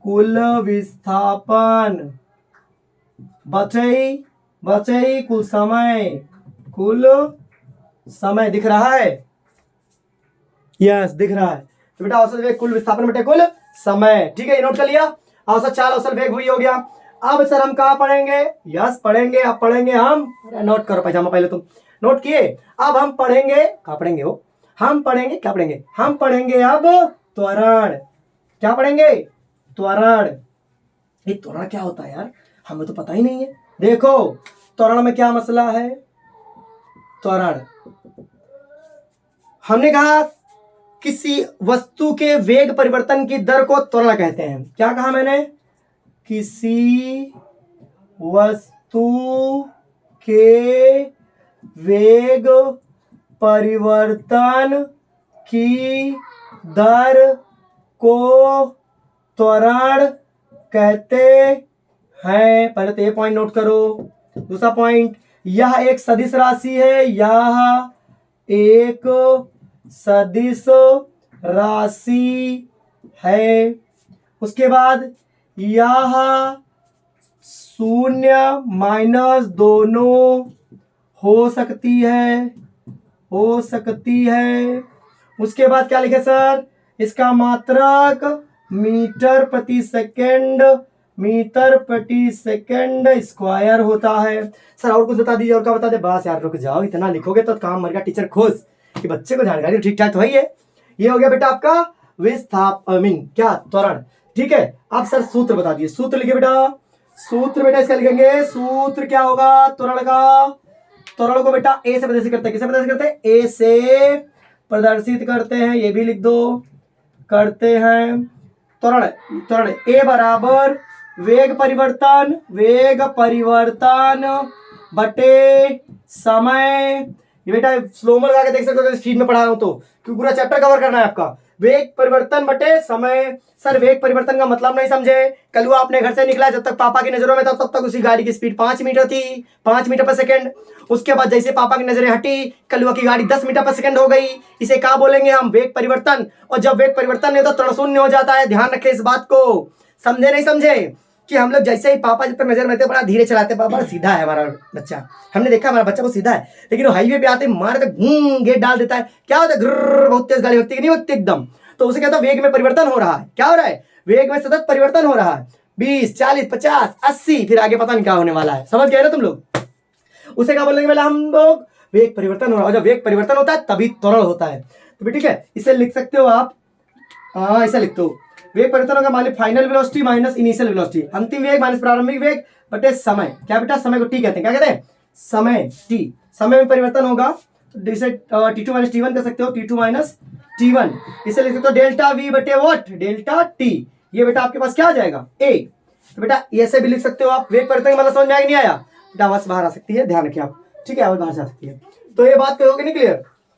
कुल विस्थापन बचई कुल समय दिख रहा है? यस दिख रहा है। तो बेटा औसत वेग कुल विस्थापन बटे कुल समय, ठीक है, ये नोट कर लिया। औसत चाल औसत वेग हुई हो गया। अब सर हम कहाँ पढ़ेंगे? यस पढ़ेंगे, अब पढ़ेंगे हम, नोट करो पैजामा पहले तुम नोट किए। अब हम पढ़ेंगे, कहाँ पढ़ेंगे हो? हम पढ़ेंगे, क्या पढ़ेंगे? हम पढ़ेंगे अब त्वरण। क्या पढ़ेंगे? त्वरण। ये त्वरण क्या होता है यार, हमें तो पता ही नहीं है। देखो त्वरण में क्या मसला है। त्वरण हमने कहा किसी वस्तु के वेग परिवर्तन की दर को त्वरण कहते हैं। क्या कहा मैंने? किसी वस्तु के वेग परिवर्तन की दर को त्वरण कहते हैं। पहले तो ये पॉइंट नोट करो। दूसरा पॉइंट, यह एक सदिश राशि है, यह एक सदिश राशि है। उसके बाद यह शून्य माइनस दोनों हो सकती है। उसके बाद क्या लिखे सर? इसका मात्रक मीटर प्रति सेकंड स्क्वायर होता है। सर और कुछ बता दीजिए, और क्या बता दे? बस यार रुक जाओ, इतना लिखोगे तो काम मर गया, टीचर खुश कि बच्चे को जानकारी ठीक ठाक तो है। ये हो गया बेटा आपका विस्थापन, क्या त्वरण, ठीक है। अब सर सूत्र बता दिए, सूत्र लिखे बेटा। सूत्र बेटा इसका लिखेंगे, सूत्र क्या होगा त्वरण का? त्वरण को बेटा ए से प्रदर्शित करते हैं। किसे प्रदर्शित करते हैं? ए से प्रदर्शित करते हैं, ये भी लिख दो, करते हैं। त्वरण ए बराबर वेग परिवर्तन बटे समय। ये बेटा स्लो में लगा के देख सकते हो, स्पीड में पढ़ा रहा हूं तो, क्योंकि पूरा चैप्टर कवर करना है आपका। वेग परिवर्तन बटे समय। सर वेग परिवर्तन का मतलब नहीं समझे? कल आपने घर से निकला, जब तक पापा की नजरों में था तब तक उसी गाड़ी की स्पीड 5 मीटर थी, 5 मीटर पर सेकंड। उसके बाद जैसे पापा की नजरें हटी, कलुआ की गाड़ी 10 मीटर पर सेकंड हो गई। इसे क्या बोलेंगे हम? वेग परिवर्तन। और जब वेग परिवर्तन नहीं होता त्वरण शून्य हो जाता है। ध्यान रखें इस बात को, समझे नहीं समझे? कि हम लोग जैसे ही पापा जब तक नजर में थे बड़ा धीरे चलाते, पापा सीधा है हमारा बच्चा, हमने देखा हमारा बच्चा को सीधा है, लेकिन वो हाईवे पे आते मारे तो गेट डाल देता है। क्या होता है? बहुत तेज गाड़ी होती है, नहीं होती एकदम, तो उसे कहता है वेग में परिवर्तन हो रहा है। क्या हो रहा है? वेग में सतत परिवर्तन हो रहा है। 20, 40, 50, 80, फिर आगे पता नहीं क्या होने वाला है। समझ गए ना तुम लोग? उसे क्या बोलेंगे पहले हम लोग? वेग परिवर्तन हो रहा है। जब वेग परिवर्तन होता है तभी त्वरण होता है। तो ठीक है, इसे लिख सकते हो आप, ऐसा लिख दो, वेग परिवर्तन होगा मान ली final velocity minus initial velocity, अंतिम वेग माइनस प्रारंभिक वेग बटे समय। क्या बेटा? समय को टी कहते हैं। क्या कहते हैं? समय, टी। समय में परिवर्तन होगा तो इसे T2 माइनस T1 कर सकते हो, T2 माइनस T1। इसे लिख सकते हो डेल्टा वी बटे व्हाट? Delta T. ये बेटा आपके पास क्या आ जाएगा? ए। तो बेटा ऐसे भी लिख सकते हो आप। वेग परिवर्तन मतलब समझ में आया कि नहीं आया? बेटा आवाज बाहर आ सकती है, ध्यान रखिए आप, ठीक है, आवाज बाहर जा सकती है। तो ये बात कहोगे नहीं क्लियर?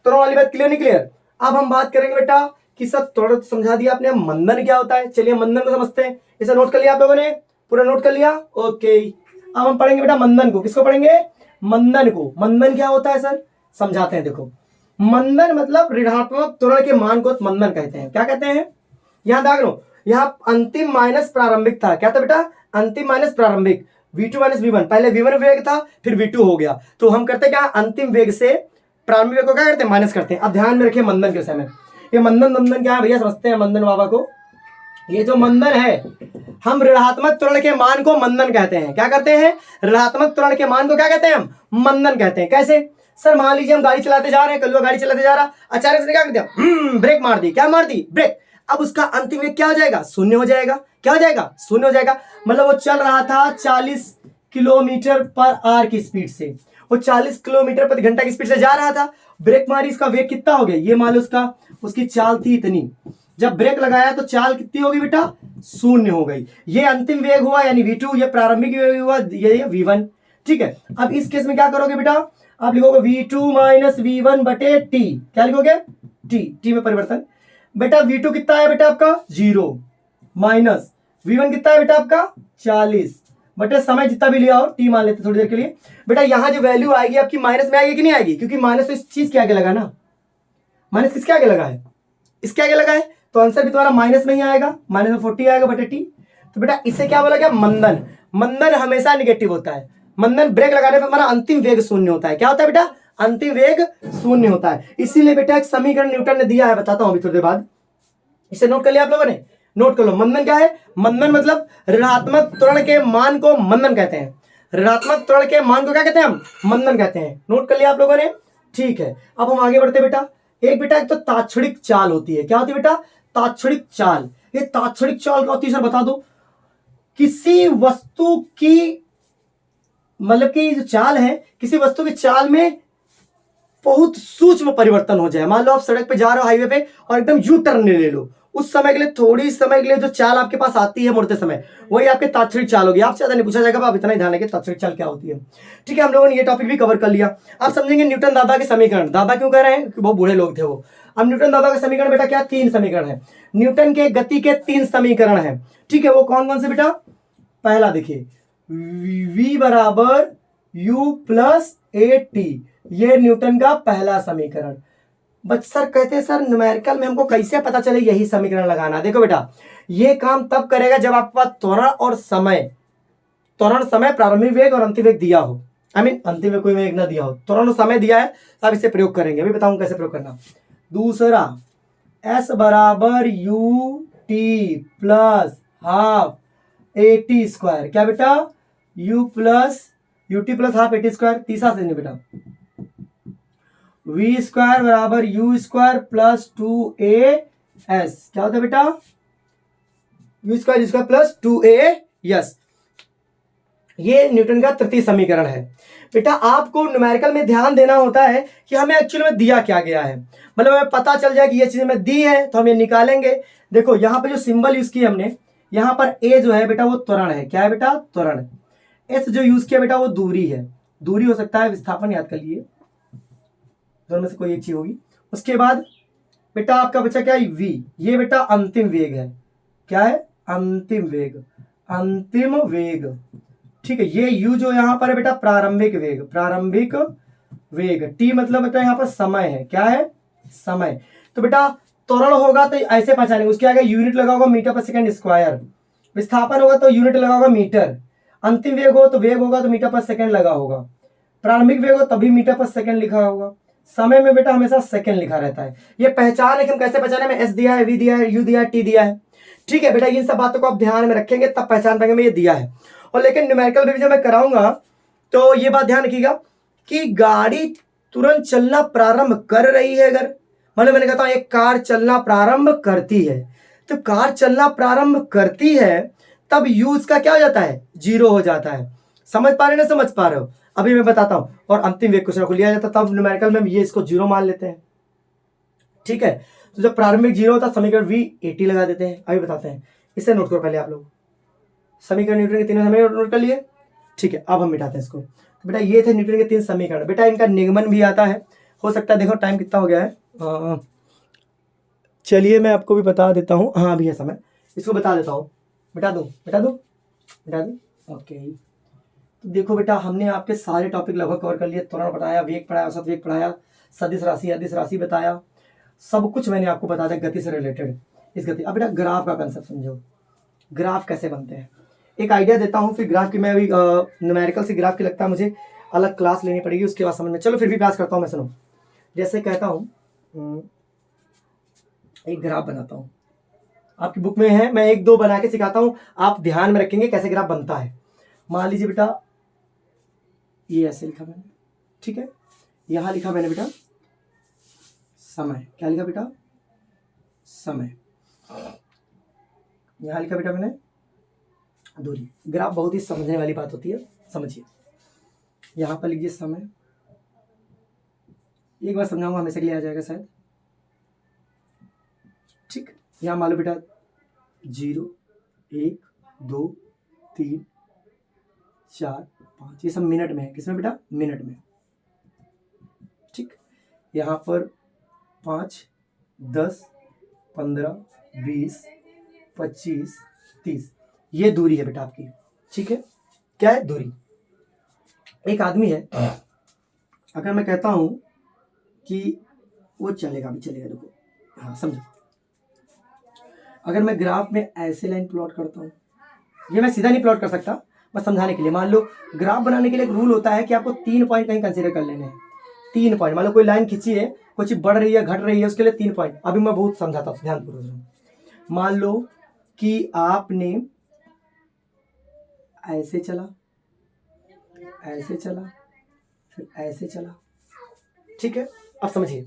त्वरण वाली बात क्लियर नहीं क्लियर? अब हम बात करेंगे बेटा कि सब त्वरण समझा दिया आपने, मंदन क्या होता है। चलिए मंदन को समझते हैं। इसे नोट कर लिया आप लोगों ने? पूरा नोट कर लिया? ओके। अब हम पढ़ेंगे बेटा मंदन को। किसको पढ़ेंगे? मंदन को। मंदन क्या होता है सर? समझाते हैं। देखो मंदन मतलब ऋणात्मक त्वरण के मान को मंदन कहते हैं। क्या कहते हैं? यहां देख लो, यहां अंतिम माइनस प्रारंभिक था। क्या था बेटा? अंतिम माइनस प्रारंभिक। V2 माइनस V1, पहले V1 वेग था फिर V2 हो गया, तो हम करते क्या? अंतिम वेग से प्रारंभिक वेग को क्या करते हैं? माइनस करते हैं। अब ध्यान में रखिए मंदन के विषय में। ये मंदन क्या है भैया? समझते हैं मंदन बाबा को। ये जो मंदन है, हम ऋणात्मक त्वरण के मान को मंदन कहते हैं। क्या करते हैं? ऋणात्मक त्वरण के मान को क्या कहते हैं? हम मंदन कहते हैं। कैसे? सर मान लीजिए हम गाड़ी चलाते जा रहे हैं, कलुआ गाड़ी चलाते जा रहा, अचानक से क्या कर दिया? ब्रेक मार दी। क्या मार दी? ब्रेक। अब उसका अंतिम वेग क्या हो जाएगा? शून्य हो जाएगा। क्या हो जाएगा? शून्य हो जाएगा। मतलब वो चल रहा था 40 किलोमीटर पर आवर की स्पीड से, वो 40 किलोमीटर प्रति घंटा की स्पीड से जा रहा था, ब्रेक मारी, इसका वेग कितना हो गया? ये मान लो उसकी चाल थी इतनी, जब ब्रेक लगाया तो चाल कितनी होगी बेटा, शून्य हो गई। ये अंतिम वेग हुआ यानी v2, ये प्रारंभिक वेग हुआ ये v1। ठीक है, अब इस केस में क्या करोगे बेटा, आप लिखोगे v2 माइनस v1 बटे t, क्या लिखोगे, t में परिवर्तन। बेटा v2 कितना है बेटा आपका 0 माइनस v1 कितना है बेटा आपका 40 बटे समय जितना भी लिया हो t मान लेते थोड़ी देर के लिए। बेटा यहां जो वैल्यू आएगी आपकी माइनस में आएगी कि नहीं आएगी, क्योंकि माइनस तो इस चीज के आगे लगा ना, माइनस किसके आगे लगा है, इसके आगे लगा है, तो आंसर भी तुम्हारा माइनस में ही आएगा, माइनस में 40 आएगा बटे टी। तो बेटा इसे क्या बोला गया, मंदन। मंदन हमेशा निगेटिव होता है, मंदन ब्रेक लगाने पर हमारा अंतिम वेग शून्य होता है। क्या होता है बेटा, अंतिम वेग शून्य होता है। इसीलिए बेटा एक समीकरण न्यूटन ने दिया है, बताता हूं अभी थोड़ी देर बाद, इसे नोट कर लिया आप लोगों ने, नोट कर लो। मंदन क्या है, मंदन मतलब ऋणात्मक त्वरण के मान को मंदन कहते हैं, ऋणात्मक त्वरण के मान को क्या कहते हैं हम, मंदन कहते हैं। नोट कर लिया आप लोगों ने, ठीक है। अब हम आगे बढ़ते बेटा, एक बेटा एक तो तात्क्षणिक चाल होती है, क्या होती है बेटा, तात्क्षणिक चाल। ये तात्क्षणिक चाल क्या होती है सर बता दो, किसी वस्तु की मतलब कि जो चाल है, किसी वस्तु की चाल में बहुत सूक्ष्म परिवर्तन हो जाए। मान लो आप सड़क पे जा रहे हो हाईवे पे और एकदम यू टर्न ले लो, उस समय के लिए, थोड़ी समय के लिए जो चाल आपके पास आती है मुड़ते समय, वही आपके तात्क्षणिक चाल होगी। आपसे ज्यादा नहीं पूछा जाएगा, आप इतना ही ध्यान रखिए तात्क्षणिक चाल क्या होती है। ठीक है, हम लोगों ने ये टॉपिक भी कवर कर लिया। आप समझेंगे न्यूटन दादा के समीकरण, दादा क्यों कह रहे हैं, क्योंकि बहुत बूढ़े लोग थे वो। अब न्यूटन दादा का समीकरण बेटा क्या, 3 समीकरण है। न्यूटन के गति के 3 समीकरण है। ठीक है, वो कौन कौन से बेटा, पहला देखिए v बराबर u प्लस ए टी, ये न्यूटन का पहला समीकरण। बच सर कहते हैं सर न्यूमेरिकल में हमको कैसे पता चले यही समीकरण लगाना। देखो बेटा ये काम तब करेगा जब आपके पास त्वरण और समय, त्वरण समय प्रारंभिक वेग और अंतिम वेग दिया हो, आई मीन अंतिम वेग कोई वेग ना दिया हो, त्वरण और समय दिया है, तब इसे प्रयोग करेंगे। अभी बताऊं कैसे प्रयोग करना। दूसरा s बराबर U T plus half A T square, क्या बेटा, u plus U T plus half A T square. तीसरा से नहीं बेटा, वी स्क्वायर बराबर you square plus 2a s, क्या होता है बेटा, you square plus 2a s। ये न्यूटन का तृतीय समीकरण है। बेटा आपको न्यूमेरिकल में ध्यान देना होता है कि हमें एक्चुअली में दिया क्या गया है, मतलब हमें पता चल जाए कि ये चीज हमें दी है तो हम ये निकालेंगे। देखो यहाँ पे जो सिंबल यूज किया हमने, यहाँ पर a जो है बेटा वो त्वरण है, क्या है बेटा, त्वरण। s जो यूज किया बेटा वो दूरी है, दूरी हो सकता है विस्थापन, याद कर लिए, दोनों में से कोई एक चीज होगी। उसके बाद बेटा आपका बचा क्या है, v, ये बेटा अंतिम वेग है, क्या है, अंतिम वेग, अंतिम वेग। ठीक है, ये u जो यहां पर है बेटा प्रारंभिक वेग, प्रारंभिक वेग। t मतलब बेटा यहां पर समय है, क्या है, समय। तो बेटा त्वरण होगा तो ऐसे पहचानेंगे, उसके आगे यूनिट लगा होगा मीटर पर सेकंड स्क्वायर, विस्थापन होगा तो यूनिट लगा होगा मीटर, अंतिम वेग हो तो वेग होगा तो मीटर पर सेकंड लगा होगा, प्रारंभिक वेग हो तभी मीटर पर सेकंड लिखा होगा, समय में बेटा हमेशा सेकंड लिखा रहता है। ये पहचान है कि हम कैसे पहचाने, में एस दिया है, वी दिया है, यू दिया है, टी दिया है। ठीक है बेटा, इन सब बातों को आप ध्यान में रखेंगे तब पहचान पाएंगे में ये दिया है। और लेकिन न्यूमेरिकल रिवीजन में कराऊंगा तो ये बात ध्यान रखिएगा कि गाड़ी तुरंत चलना प्रारंभ कर रही है, अगर मतलब मैंने कहता हूं एक कार चलना प्रारंभ करती है, तो कार चलना प्रारंभ करती है तब यूज का क्या हो जाता है, 0 हो जाता है। समझ पा रहे ना, समझ पा रहे हो, अभी मैं बताता हूं। और अंतिम वेग क्वेश्चन को लिया जाता तब न्यूमेरिकल में ये इसको 0 मान लेते हैं। ठीक है, तो जब प्रारंभिक 0 होता समीकरण v 80 लगा देते हैं। अभी बताते हैं, इसे नोट करो पहले आप लोग, समीकरण न्यूटन के 3 समीकरण नोट कर लिए। ठीक है, अब हम मिटाते हैं इसको। तो बेटा ये थे न्यूटन के 3 समीकरण, बेटा इनका निगमन भी आता है, हो सकता है, देखो टाइम कितना हो गया है, चलिए मैं आपको भी बता देता हूँ, हाँ अभी है समय, इसको बता देता हूँ, बता दूँ बता दूँ बता दूँ, ओके। तो देखो बेटा हमने आपके सारे टॉपिक लगभग कवर कर लिए, त्वरण पढ़ाया, वेग पढ़ाया, औसत वेग पढ़ाया, सदिश राशि, अदिश राशि बताया, सब कुछ मैंने आपको बता दिया गति से रिलेटेड। इस गति, अब बेटा ग्राफ का कंसेप्ट समझो, ग्राफ कैसे बनते हैं, एक आइडिया देता हूँ, फिर ग्राफ की मैं अभी न्यूमेरिकल से ग्राफ की लगता है मुझे अलग क्लास लेनी पड़ेगी, उसके बाद समझ में, चलो फिर भी प्रयास करता हूँ मैं, सुनो। जैसे कहता हूँ एक ग्राफ बनाता हूँ, आपकी बुक में है, मैं 1-2 बना के सिखाता हूँ, आप ध्यान में रखेंगे कैसे ग्राफ बनता है। मान लीजिए बेटा ये ऐसे लिखा मैंने, ठीक है, यहां लिखा मैंने बेटा समय, क्या लिखा बेटा, समय, यहां लिखा बेटा मैंने दूरी। ग्राफ बहुत ही समझने वाली बात होती है, समझिए। यहां पर लिखिए समय, एक बार समझाऊंगा हमेशा के लिए आ जाएगा शायद, ठीक। यहाँ मान लो बेटा 0 1 2 3 4 5, ये सब मिनट में है। किसमें बेटा? मिनट में। ठीक, यहाँ पर 5 10 15 20 25 30, ये दूरी है बेटा आपकी। ठीक है, क्या है? दूरी। एक आदमी है, अगर मैं कहता हूं कि वो चलेगा भी चलेगा, देखो, हाँ समझो। अगर मैं ग्राफ में ऐसे लाइन प्लॉट करता हूं, ये मैं सीधा नहीं प्लॉट कर सकता, बस समझाने के लिए। मान लो ग्राफ बनाने के लिए एक रूल होता है कि आपको 3 पॉइंट कहीं कंसीडर कर लेने हैं। 3 पॉइंट, मान लो कोई लाइन खींची है, कुछ बढ़ रही है घट रही है, उसके लिए 3 पॉइंट। अभी मैं बहुत समझाता हूँ, ध्यानपूर्वक। मान लो कि आपने ऐसे चला, ऐसे चला, फिर ऐसे चला। ठीक है, अब समझिए।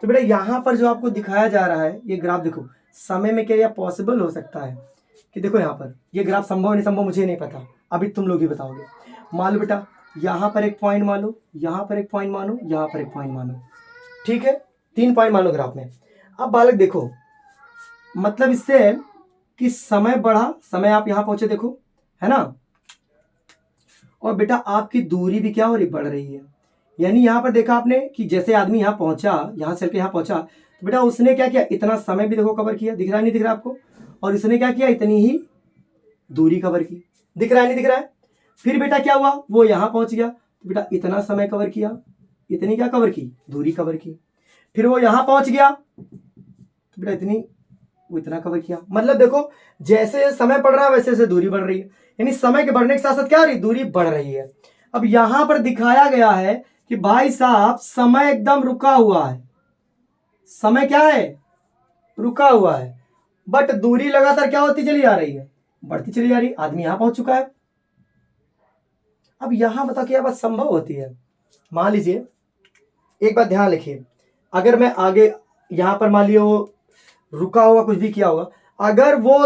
तो बेटा यहां पर जो आपको दिखाया जा रहा है ये ग्राफ, देखो समय में क्या यह पॉसिबल हो सकता है कि देखो यहाँ पर ये ग्राफ संभव नहीं संभव मुझे नहीं पता, अभी तुम लोग ही बताओगे। मान लो बेटा यहाँ पर एक पॉइंट मान लो, यहाँ पर एक पॉइंट मानो, यहाँ पर एक पॉइंट मानो। ठीक है, 3 पॉइंट मान लो ग्राफ में। अब बालक देखो, मतलब इससे कि समय बढ़ा, समय आप यहाँ पहुंचे, देखो है ना, और बेटा आपकी दूरी भी क्या हो रही? बढ़ रही है। यानी यहाँ पर देखा आपने कि जैसे आदमी यहाँ पहुंचा, यहाँ चल के यहाँ पहुंचा, तो बेटा उसने क्या किया? इतना समय भी देखो कवर किया, दिख रहा है नहीं दिख रहा आपको? और इसने क्या किया? इतनी ही दूरी कवर की, दिख रहा है नहीं दिख रहा है? फिर बेटा क्या हुआ? वो यहाँ पहुंच गया, तो बेटा इतना समय कवर किया, इतनी क्या कवर की? दूरी कवर की। फिर वो यहाँ पहुंच गया, तो बेटा इतनी, वो इतना कवर किया। मतलब देखो जैसे समय बढ़ रहा है वैसे वैसे दूरी बढ़ रही है, यानी समय के बढ़ने के साथ साथ क्या हो रही? दूरी बढ़ रही है। अब यहां पर दिखाया गया है कि भाई साहब समय एकदम रुका हुआ है, समय क्या है? रुका हुआ है, बट दूरी लगातार क्या होती चली जा रही है? बढ़ती चली जा रही है। आदमी यहां पहुंच चुका है। अब यहां बताओ क्या बात संभव होती है? मान लीजिए, एक बात ध्यान रखिए, अगर मैं आगे यहां पर मान लियो रुका होगा, कुछ भी किया होगा, अगर वो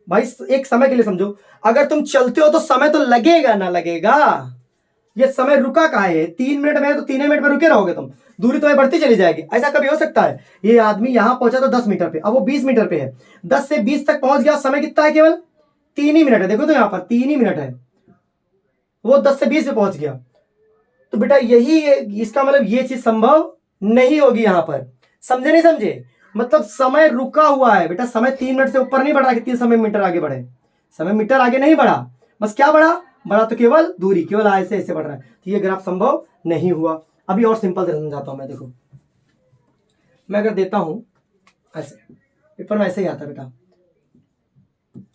भाई एक समय के लिए समझो, अगर तुम चलते हो तो समय तो लगेगा ना लगेगा। ये समय रुका कहाँ है? 3 मिनट में है तो 3 मिनट में रुके रहोगे तुम, दूरी तो बढ़ती चली जाएगी। ऐसा कभी हो सकता है? ये आदमी यहां पहुंचा तो 10 मीटर पे, अब वो 20 मीटर पे है, 10 से 20 तक पहुंच गया, समय कितना है? केवल 3 ही मिनट है। देखो तो यहां पर 3 ही मिनट है, वो 10 से 20 पे पहुंच गया। तो बेटा यही इसका मतलब ये चीज संभव नहीं होगी यहां पर। समझे नहीं समझे? मतलब समय रुका हुआ है बेटा, समय 3 मिनट से ऊपर नहीं बढ़ा कि 3 समय मीटर आगे बढ़े, समय मीटर आगे नहीं बढ़ा, बस क्या बढ़ा? बढ़ा तो केवल दूरी, केवल ऐसे ऐसे बढ़ रहा है। तो ये ग्राफ संभव नहीं हुआ। अभी और सिंपल समझाता हूं मैं। देखो मैं अगर देता हूं ऐसे, पेपर में ऐसे ही आता बेटा,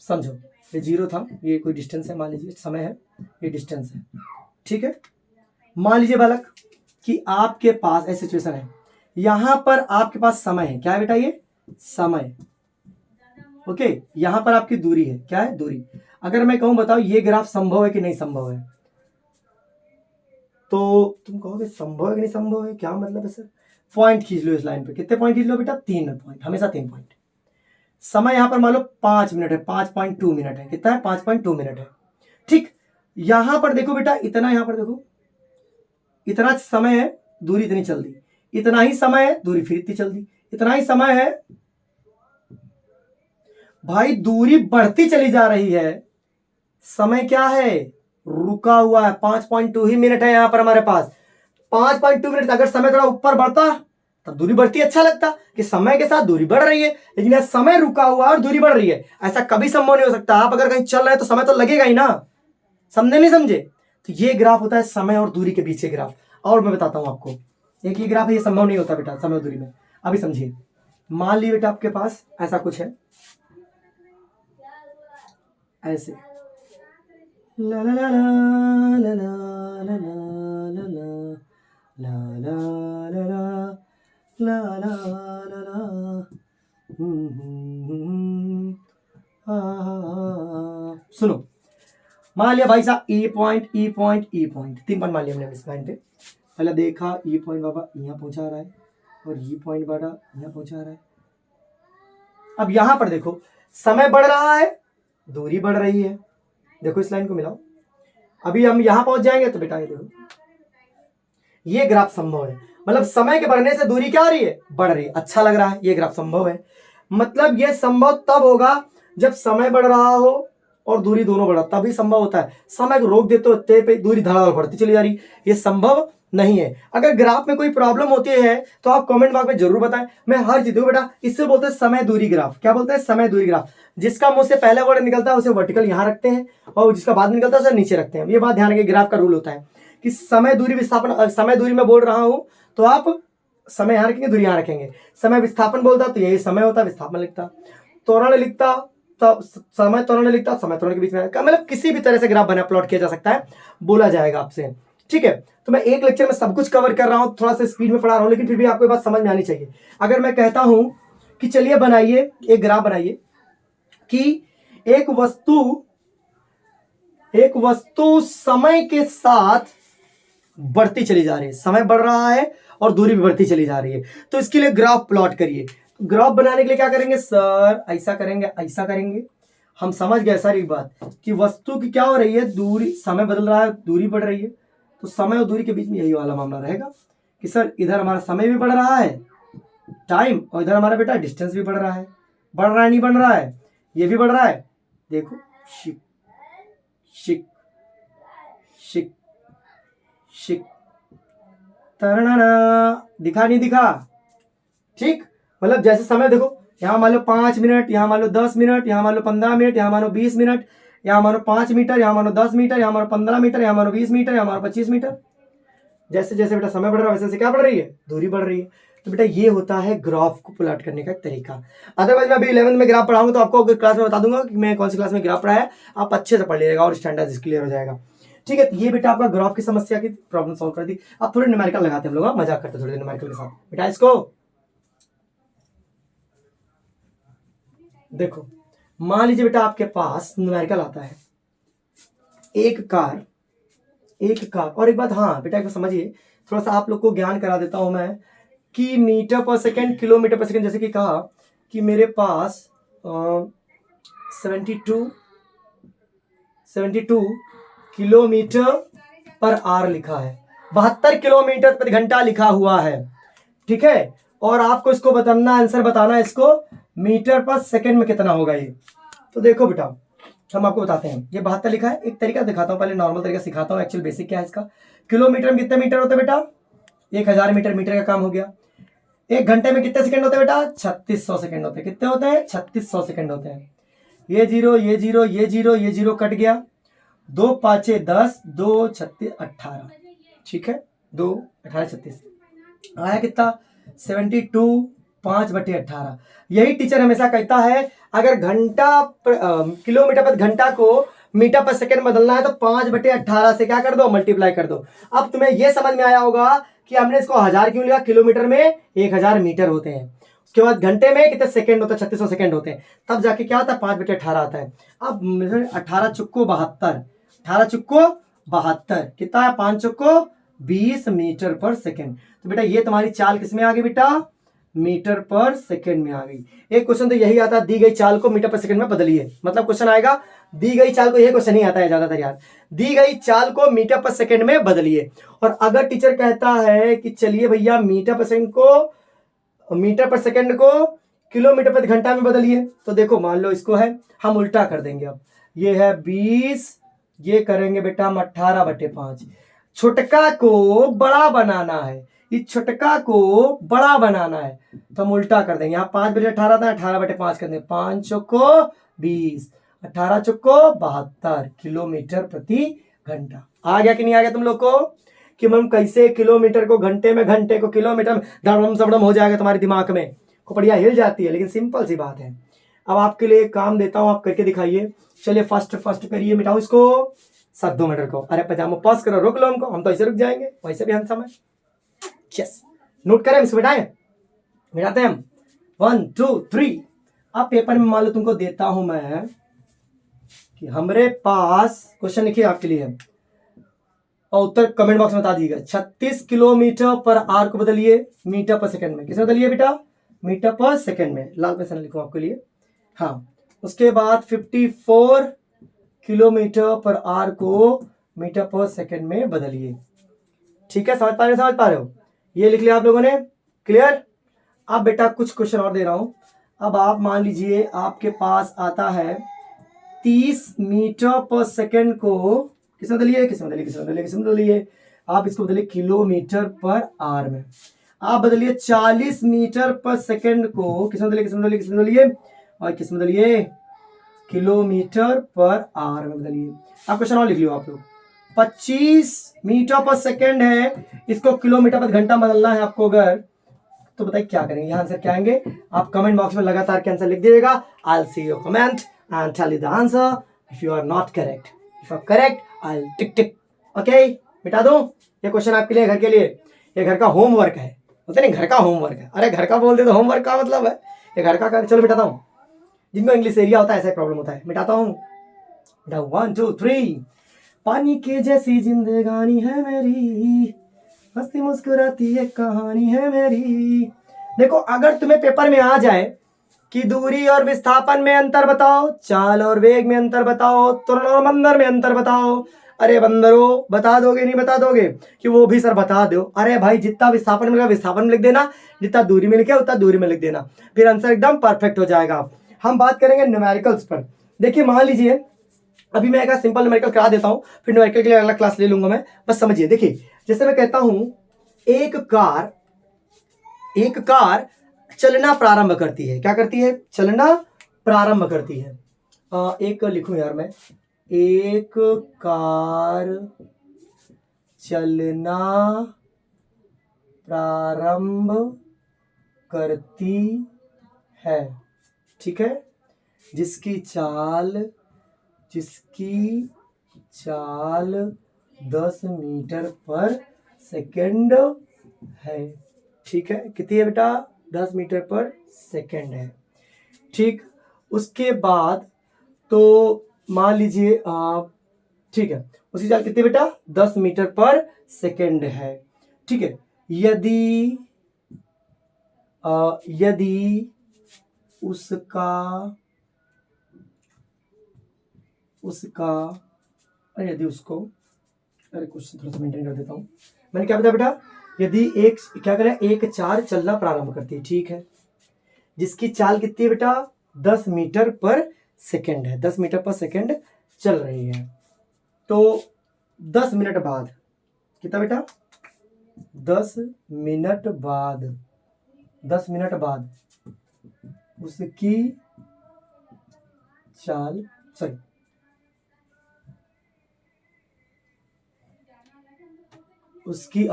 समझो ये 0 था, ये कोई डिस्टेंस है, मान लीजिए समय है, ये डिस्टेंस है। ठीक है, मान लीजिए बालक कि आपके पास ऐसी सिचुएशन है, यहां पर आपके पास समय है, क्या है बेटा? ये समय। ओके, यहां पर आपकी दूरी है, क्या है? दूरी। अगर मैं कहूं बताओ ये ग्राफ संभव है कि नहीं संभव है, तो तुम कहोगे संभव है कि नहीं संभव है, क्या मतलब है सर? पॉइंट खींच लो इस लाइन पे। कितने पॉइंट खींच लो बेटा? 3 पॉइंट, हमेशा 3 पॉइंट। समय यहां पर मान लो 5 मिनट है, 5.2 मिनट है। कितना है? 5.2 मिनट है। ठीक, यहां पर देखो बेटा, इतना, यहां पर देखो इतना समय है, दूरी इतनी चल दी, इतना ही समय है, दूरी फिर इतनी चल दी, इतना ही समय है भाई, दूरी बढ़ती चली जा रही है, समय क्या है? रुका हुआ है। 5.2 ही मिनट है यहां पर हमारे पास, 5.2 मिनट। अगर समय थोड़ा ऊपर बढ़ता तब दूरी बढ़ती, अच्छा लगता कि समय के साथ दूरी बढ़ रही है, लेकिन यह समय रुका हुआ और दूरी बढ़ रही है, ऐसा कभी संभव नहीं हो सकता। आप अगर कहीं चल रहे हैं तो समय तो लगेगा ही ना, समझे नहीं समझे? तो ये ग्राफ होता है समय और दूरी के बीच के ग्राफ। और मैं बताता हूं आपको, एक ही ग्राफ है, ये संभव नहीं होता बेटा समय और दूरी में। अभी समझिए, मान लीजिए बेटा आपके पास ऐसा कुछ है, ऐसे ला ला ला ला ला ला ला ला ला ला ला ला ला ला ला। सुनो, मान लिया भाई साहब ई पॉइंट, ई पॉइंट, ई पॉइंट, 3 पॉइंट मान लिया हमने इस लाइन पे। पहले देखा ई पॉइंट बाबा यहाँ पहुंचा रहा है, और ई पॉइंट बाबा यहाँ पहुंचा रहा है। अब यहां पर देखो समय बढ़ रहा है, दूरी बढ़ रही है। देखो इस लाइन को मिलाओ, अभी हम यहां पहुंच जाएंगे तो बेटा ये देखो, ये ग्राफ संभव है। मतलब समय के बढ़ने से दूरी क्या हो रही है? बढ़ रही है। अच्छा लग रहा है, ये ग्राफ संभव है। मतलब ये संभव तब होगा जब समय बढ़ रहा हो और दूरी दोनों बढ़ा, तभी संभव होता है। समय को रोक देते हो ते पे दूरी धड़ाधड़ बढ़ती चली जा रही, ये संभव नहीं है। अगर ग्राफ में कोई प्रॉब्लम होती है तो आप कमेंट बॉक्स में जरूर बताएं, मैं हर चीज बेटा। इससे बोलते हैं समय दूरी ग्राफ। क्या बोलते हैं? समय दूरी ग्राफ। जिसका मुंह से पहले वर्ड निकलता है उसे वर्टिकल यहाँ रखते हैं और जिसका बाद में निकलता है उसे नीचे रखते हैं। ये बात ध्यान रखिए, ग्राफ का रूल होता है कि समय दूरी विस्थापन, समय दूरी में बोल रहा हूं तो आप समय यहाँ रखेंगे, दूरी यहाँ रखेंगे। समय विस्थापन बोलता तो यही समय होता, विस्थापन लिखता। त्वरण लिखता तो समय त्वरण लिखता, समय त्वरण के बीच में, मतलब किसी भी तरह से ग्राफ बना प्लॉट किया जा सकता है, बोला जाएगा आपसे। ठीक है, तो मैं एक लेक्चर में सब कुछ कवर कर रहा हूं, थोड़ा सा स्पीड में पढ़ा रहा हूं, लेकिन फिर भी आपको ये बात समझ में आनी चाहिए। अगर मैं कहता हूं कि चलिए बनाइए एक ग्राफ, बनाइए कि एक वस्तु समय के साथ बढ़ती चली जा रही है, समय बढ़ रहा है और दूरी भी बढ़ती चली जा रही है, तो इसके लिए ग्राफ प्लॉट करिए। ग्राफ बनाने के लिए क्या करेंगे सर? ऐसा करेंगे, ऐसा करेंगे। हम समझ गए सर एक बात कि वस्तु की क्या हो रही है, दूरी, समय बदल रहा है, दूरी बढ़ रही है, तो समय और दूरी के बीच में यही वाला मामला रहेगा कि सर इधर हमारा समय भी बढ़ रहा है, टाइम, और इधर हमारा बेटा डिस्टेंस भी बढ़ रहा है। बढ़ रहा है नहीं बढ़ रहा है? ये भी बढ़ रहा है, देखो, शिक शिक शिक शिक, तरना, दिखा नहीं दिखा? ठीक, मतलब जैसे समय देखो, यहाँ मान लो 5 मिनट, यहाँ मान लो 10 मिनट, यहाँ मान लो 15 मिनट, यहाँ मानो 20 मिनट, यहाँ मानो 5 मीटर, यहाँ मानो 10 मीटर, यहाँ मानो 15 मीटर, यहाँ मानो 20 मीटर, यहाँ मानो 25 मीटर। जैसे जैसे बेटा समय बढ़ रहा है वैसे क्या बढ़ रही है? दूरी बढ़ रही है। तो बेटा ये होता है ग्राफ को प्लॉट करने का तरीका। अदरवाइज मैं अभी 11th में ग्राफ पढ़ाऊंगा तो आपको क्लास में बता दूंगा कि मैं कौन सी क्लास में ग्राफ पढ़ाया, आप अच्छे से पढ़ लीजिएगा और स्टैंडर्ड क्लियर हो जाएगा। ठीक है, ये बेटा आपका ग्राफ की समस्या की प्रॉब्लम सॉल्व कर दी। अब थोड़े न्यूमेरिकल लगाते हैं हम लोग, मजाक करते हैं थोड़े न्यूमेरिकल के साथ। बेटा इसको देखो, मान लीजिए बेटा आपके पास न्यूमेरिकल आता है, एक कार, और एक बात, हाँ बेटा एक बात समझिए, थोड़ा सा आप लोग को ज्ञान करा देता हूं मैं कि मीटर पर सेकेंड, किलोमीटर पर सेकेंड, जैसे कि कहा कि मेरे पास 72 किलोमीटर पर आवर लिखा है, 72 किलोमीटर प्रति घंटा लिखा हुआ है। ठीक है, और आपको इसको बताना, आंसर बताना इसको मीटर पर सेकेंड में कितना होगा ये। तो देखो बेटा, हम आपको बताते हैं, ये 72 लिखा है। एक तरीका दिखाता हूं, पहले नॉर्मल तरीका सिखाता हूं, एक्चुअल बेसिक क्या है इसका। किलोमीटर में कितने मीटर होते हैं बेटा? 1000 मीटर, मीटर का काम हो गया। एक घंटे में कितने सेकंड होते हैं बेटा? 3600 सेकंड होते हैं। कितने होते हैं? 3600 सेकंड होते हैं। ये जीरो, ये जीरो, ये जीरो, ये जीरो कट गया, 2 पाँचे 10, 2 36 18। ठीक है, 2 18 36 आया कितना? 72 5/18। यही टीचर हमेशा कहता है, अगर किलोमीटर पर घंटा को मीटर पर सेकंड बदलना है तो 5/18 से क्या कर दो? मल्टीप्लाई कर दो। अब तुम्हें यह समझ में आया होगा कि हमने इसको 1000 क्यों लिया, किलोमीटर में 1000 मीटर होते हैं। उसके बाद घंटे में कितने सेकंड होते हैं? 3600 सेकंड होते हैं। तब जाके क्या आता है? 5/18 आता है। अब 18 चुक्को 72, 18 चुक्को 72, कितना है? 5 चुक्को 20 मीटर पर सेकंड। तो बेटा ये तुम्हारी चाल किसमें आ गई बेटा? मीटर पर सेकंड में आ गई। एक क्वेश्चन तो यही आता है, दी गई चाल को मीटर पर सेकंड में बदलिए। मतलब क्वेश्चन आएगा, दी गई चाल को, यह क्वेश्चन ही आता है ज्यादातर यार, दी गई चाल को मीटर पर सेकंड में बदलिए। और अगर टीचर कहता है कि चलिए भैया मीटर पर सेकंड को किलोमीटर प्रति घंटा में बदलिए, तो देखो मान लो इसको है, हम उल्टा कर देंगे। अब ये है 20, ये करेंगे बेटा हम 18/5। छोटका को बड़ा बनाना है, इस छोटका को बड़ा बनाना है, तो हम उल्टा कर देंगे। यहाँ 5/18 था, 18/5 कर देंगे। 5 चौको 20, 18 चौको 72 किलोमीटर प्रति घंटा। आ गया कि नहीं आ गया तुम लोग को? कि हम कैसे किलोमीटर को घंटे में, घंटे को किलोमीटर में, धड़म सबड़म हो जाएगा तुम्हारे दिमाग में, खोपड़िया हिल जाती है, लेकिन सिंपल सी बात है। अब आपके लिए एक काम देता हूं, आप करके दिखाइए। चलिए फर्स्ट करिए, मिटाओ इसको, सद्दो मीटर को। अरे पजामा पास करो, रोक लो हमको, हम तो ऐसे रुक जाएंगे, वैसे भी हम समय। यस, नोट करें, इसको मिटाएं, मिटाते हैं हम। 1 2 3। अब पेपर में मान लो तुमको देता हूं मैं कि हमारे पास क्वेश्चन लिखिए आपके लिए, और उत्तर कमेंट बॉक्स में बता दीजिएगा। 36 किलोमीटर पर आवर को बदलिए मीटर पर सेकंड में। किसमें बदलिए बेटा? मीटर पर सेकंड में। लाल पेन से लिखो आपके लिए। हाँ, उसके बाद 54 किलोमीटर पर आवर को मीटर पर सेकंड में बदलिए। ठीक है, समझ पा रहे हो? ये लिख लिया आप लोगों ने, क्लियर? अब बेटा कुछ क्वेश्चन और दे रहा हूं, अब आप मान लीजिए आपके पास आता है 30 मीटर पर सेकंड को किसमें बदलिए, किसमें बदलिए, किसमें बदलिए, किसमें बदलिए, आप इसको बदलिए किलोमीटर पर आवर में। आप बदलिए 40 मीटर पर सेकंड को किसमें बदलिए, किसमें बदलिए, किसमें बदलिए, और किसमें बदलिए, किलोमीटर पर आवर में बदलिए। आप क्वेश्चन और लिख लियो आप लोग। 25 मीटर पर सेकंड है, इसको किलोमीटर पर घंटा बदलना है आपको अगर, तो बताइए क्या करेंगे, यहाँ आंसर क्या आएंगे। आप कमेंट बॉक्स में लगातार के आंसर लिख दीजिएगा। I'll see your comment and tell you the answer if you are not correct. If you are correct, I'll tick tick. Okay? मिटा दूं? ये क्वेश्चन आपके लिए, घर के लिए, ये घर का होमवर्क है। बोलते नहीं घर का होमवर्क है, अरे घर का बोल दे तो होमवर्क का मतलब है ये घर का कर। चलो मिटाता हूँ, जिनको इंग्लिश एरिया होता है ऐसा प्रॉब्लम होता है। मिटाता हूँ। 1 2 3। पानी के जैसी जिंदगानी है मेरी, हंसती मुस्कुराती एक कहानी है मेरी। देखो अगर तुम्हें पेपर में आ जाए कि दूरी और विस्थापन में अंतर बताओ, चाल और वेग में अंतर बताओ, त्वरण और मंदर में अंतर बताओ, अरे बंदरो बता दोगे नहीं बता दोगे कि वो भी सर बता दो। अरे भाई जितना विस्थापन मिलेगा विस्थापन में लिख देना, जितना दूरी में लिखे उतना दूरी में लिख देना, फिर आंसर एकदम परफेक्ट हो जाएगा। हम बात करेंगे न्यूमेरिकल्स पर। देखिए मान लीजिए अभी मैं एक सिंपल न्यूमेरिकल करा देता हूं, फिर न्यूमेरिकल के लिए अलग क्लास ले लूंगा मैं। बस समझिए, देखिए जैसे मैं कहता हूं एक कार चलना प्रारंभ करती है। क्या करती है? चलना प्रारंभ करती है। एक लिखूं यार मैं, एक कार चलना प्रारंभ करती है, ठीक है, जिसकी चाल 10 मीटर पर सेकंड है। ठीक है, कितनी है बेटा? 10 मीटर पर सेकंड है। ठीक, उसके बाद तो मान लीजिए ठीक है, उसकी चाल कितनी बेटा? 10 मीटर पर सेकंड है। ठीक है, यदि कुछ थोड़ा सा मेंटेन कर देता हूं। मैंने क्या बताया बेटा? यदि एक कार चलना प्रारंभ करती है, ठीक है, जिसकी चाल कितनी है बेटा? 10 मीटर पर सेकंड है, 10 मीटर पर सेकंड चल रही है। तो 10 मिनट बाद कितना बेटा? 10 मिनट बाद उसकी चाल, सॉरी, उसकी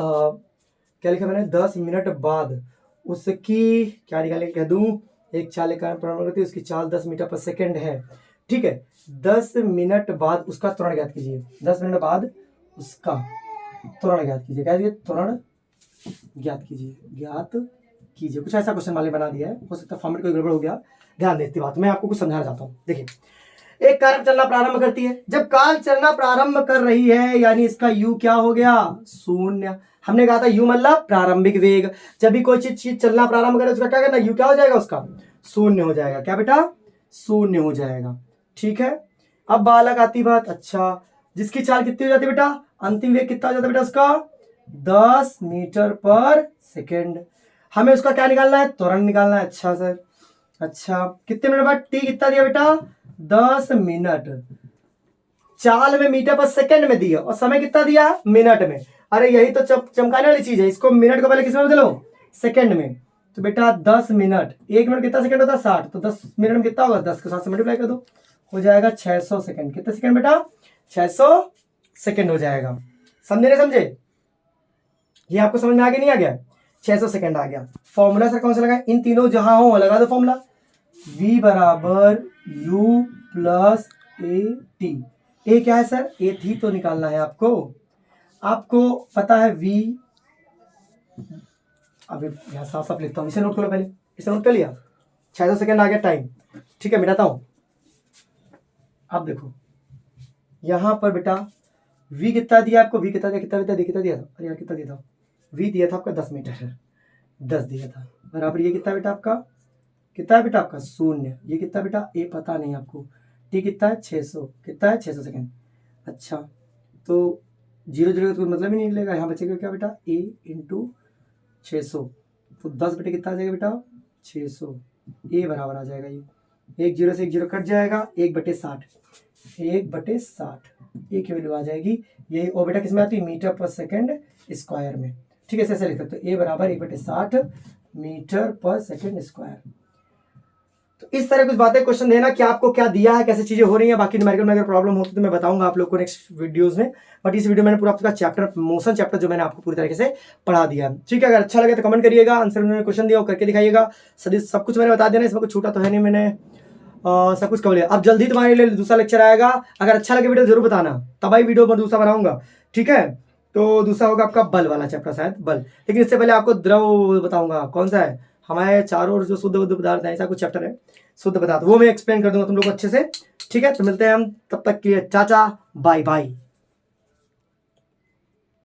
क्या लिखा मैंने? 10 मिनट बाद उसकी क्या निकाले कह दूं? एक चाल के कारण प्रारंभ करती है, उसकी चाल 10 मीटर पर सेकंड है। ठीक है, 10 मिनट बाद उसका त्वरण ज्ञात कीजिए। 10 मिनट बाद उसका त्वरण ज्ञात कीजिए। क्या कीजिए? त्वरण ज्ञात कीजिए। कुछ ऐसा क्वेश्चन वाले बना दिया है, हो सकता है फॉर्मेट कोई गड़बड़ हो गया। ध्यान दे इतनी बात, मैं आपको कुछ समझाना चाहता हूँ। देखिए, एक कार चलना प्रारंभ करती है। जब कार चलना प्रारंभ कर रही है यानी इसका यू क्या हो गया? शून्य। हमने कहा था यू मतलब प्रारंभिक वेग। जब भी कोई चीज चलना प्रारंभ करे उसका क्या करना? यू क्या हो जाएगा? उसका शून्य हो जाएगा। क्या बेटा? शून्य हो जाएगा। ठीक है, अब बालक आती बात। अच्छा, जिसकी चाल कितनी हो जाती है बेटा? अंतिम वेग कितना हो जाता है बेटा उसका? 10 मीटर पर सेकेंड। हमें उसका क्या निकालना है? त्वरण निकालना है। अच्छा सर, अच्छा कितने मिनट बाद? टी कितना दिया बेटा? 10 मिनट। चाल में मीटर पर सेकंड में दिया और समय कितना दिया? मिनट में। अरे यही तो चमकाने वाली चीज है। इसको मिनट को पहले किसमें बदलो? सेकंड में। तो बेटा 10 मिनट, 1 मिनट कितना सेकंड होता है? 60। तो 10 मिनट में कितना होगा? 10 के साथ मल्टीप्लाई कर दो, हो जाएगा 600 सेकंड। कितने सेकंड बेटा? 600 सेकंड हो जाएगा। समझे नहीं समझे? ये आपको समझ में आ गया नहीं आ गया? 600 सेकंड आ गया। फॉर्मूला सर कौन सा लगा? इन तीनों जहां हो लगा दो फॉर्मूला। v बराबर u प्लस ए टी। ए क्या है सर? ए थी तो निकालना है आपको। आपको पता है v, अभी यहां साफ साफ लिखता हूं, इसे नोट करो पहले। इसे नोट कर लिया? 600 सेकंड आ गया टाइम। ठीक है, मिटाता हूं। अब देखो यहां पर बेटा v कितना दिया आपको? v कितना दिया? कितना दिया था? अरे यार कितना दिया था? v दिया था आपका 10 मीटर है, 10 दिया था। बराबर ये कितना बेटा आपका? कितना है बेटा आपका? शून्य। ये कितना बेटा? ए पता नहीं आपको। टी कितना है? 600। कितना है? 600 सेकंड। अच्छा, तो 0 का तो कोई मतलब ही नहीं निकलेगा। यहाँ बचेगा क्या बेटा? a into 600। तो 10 बेटे कितना आ जाएगा बेटा? 600। ए बराबर आ जाएगा ये 1 0 से 1 0 कट जाएगा 1/60 ए की वैल्यू आ जाएगी यही ओ बेटा किसमें आती है मीटर पर सेकंड स्क्वायर में। ठीक है ऐसे लिख सकते हो ए बराबर 1/60 मीटर पर सेकंड स्क्वायर। तो इस तरह कुछ बातें क्वेश्चन देना कि आपको क्या दिया है कैसे चीजें हो रही हैं। बाकी न्यूमेरिकल में अगर प्रॉब्लम होती तो मैं बताऊंगा आप लोग को नेक्स्ट वीडियोस में। बट इस वीडियो में मैंने पूरा आपका चैप्टर मोशन चैप्टर जो मैंने आपको पूरी तरीके से पढ़ा दिया है। ठीक है अगर अच्छा लगे तो कमेंट करिएगा आंसर में क्वेश्चन दिया करके दिखाइएगा। सब कुछ मैंने बता देना इसमें कुछ छूटा तो है नहीं मैंने सब कुछ कवर लिया। अब जल्दी तुम्हारे लिए दूसरा लेक्चर आएगा। अगर अच्छा लगे वीडियो जरूर बताना तब ही वीडियो मैं दूसरा बनाऊंगा। ठीक है तो दूसरा होगा आपका बल वाला चैप्टर शायद बल। लेकिन इससे पहले आपको द्रव बताऊंगा कौन सा है हमारे चारों ओर जो शुद्ध बुद्ध पदार्थ है ऐसा कुछ चैप्टर है शुद्ध पदार्थ वो मैं एक्सप्लेन कर दूंगा तुम लोग को अच्छे से। ठीक है तो मिलते हैं हम तब तक के लिए चाचा बाय बाय।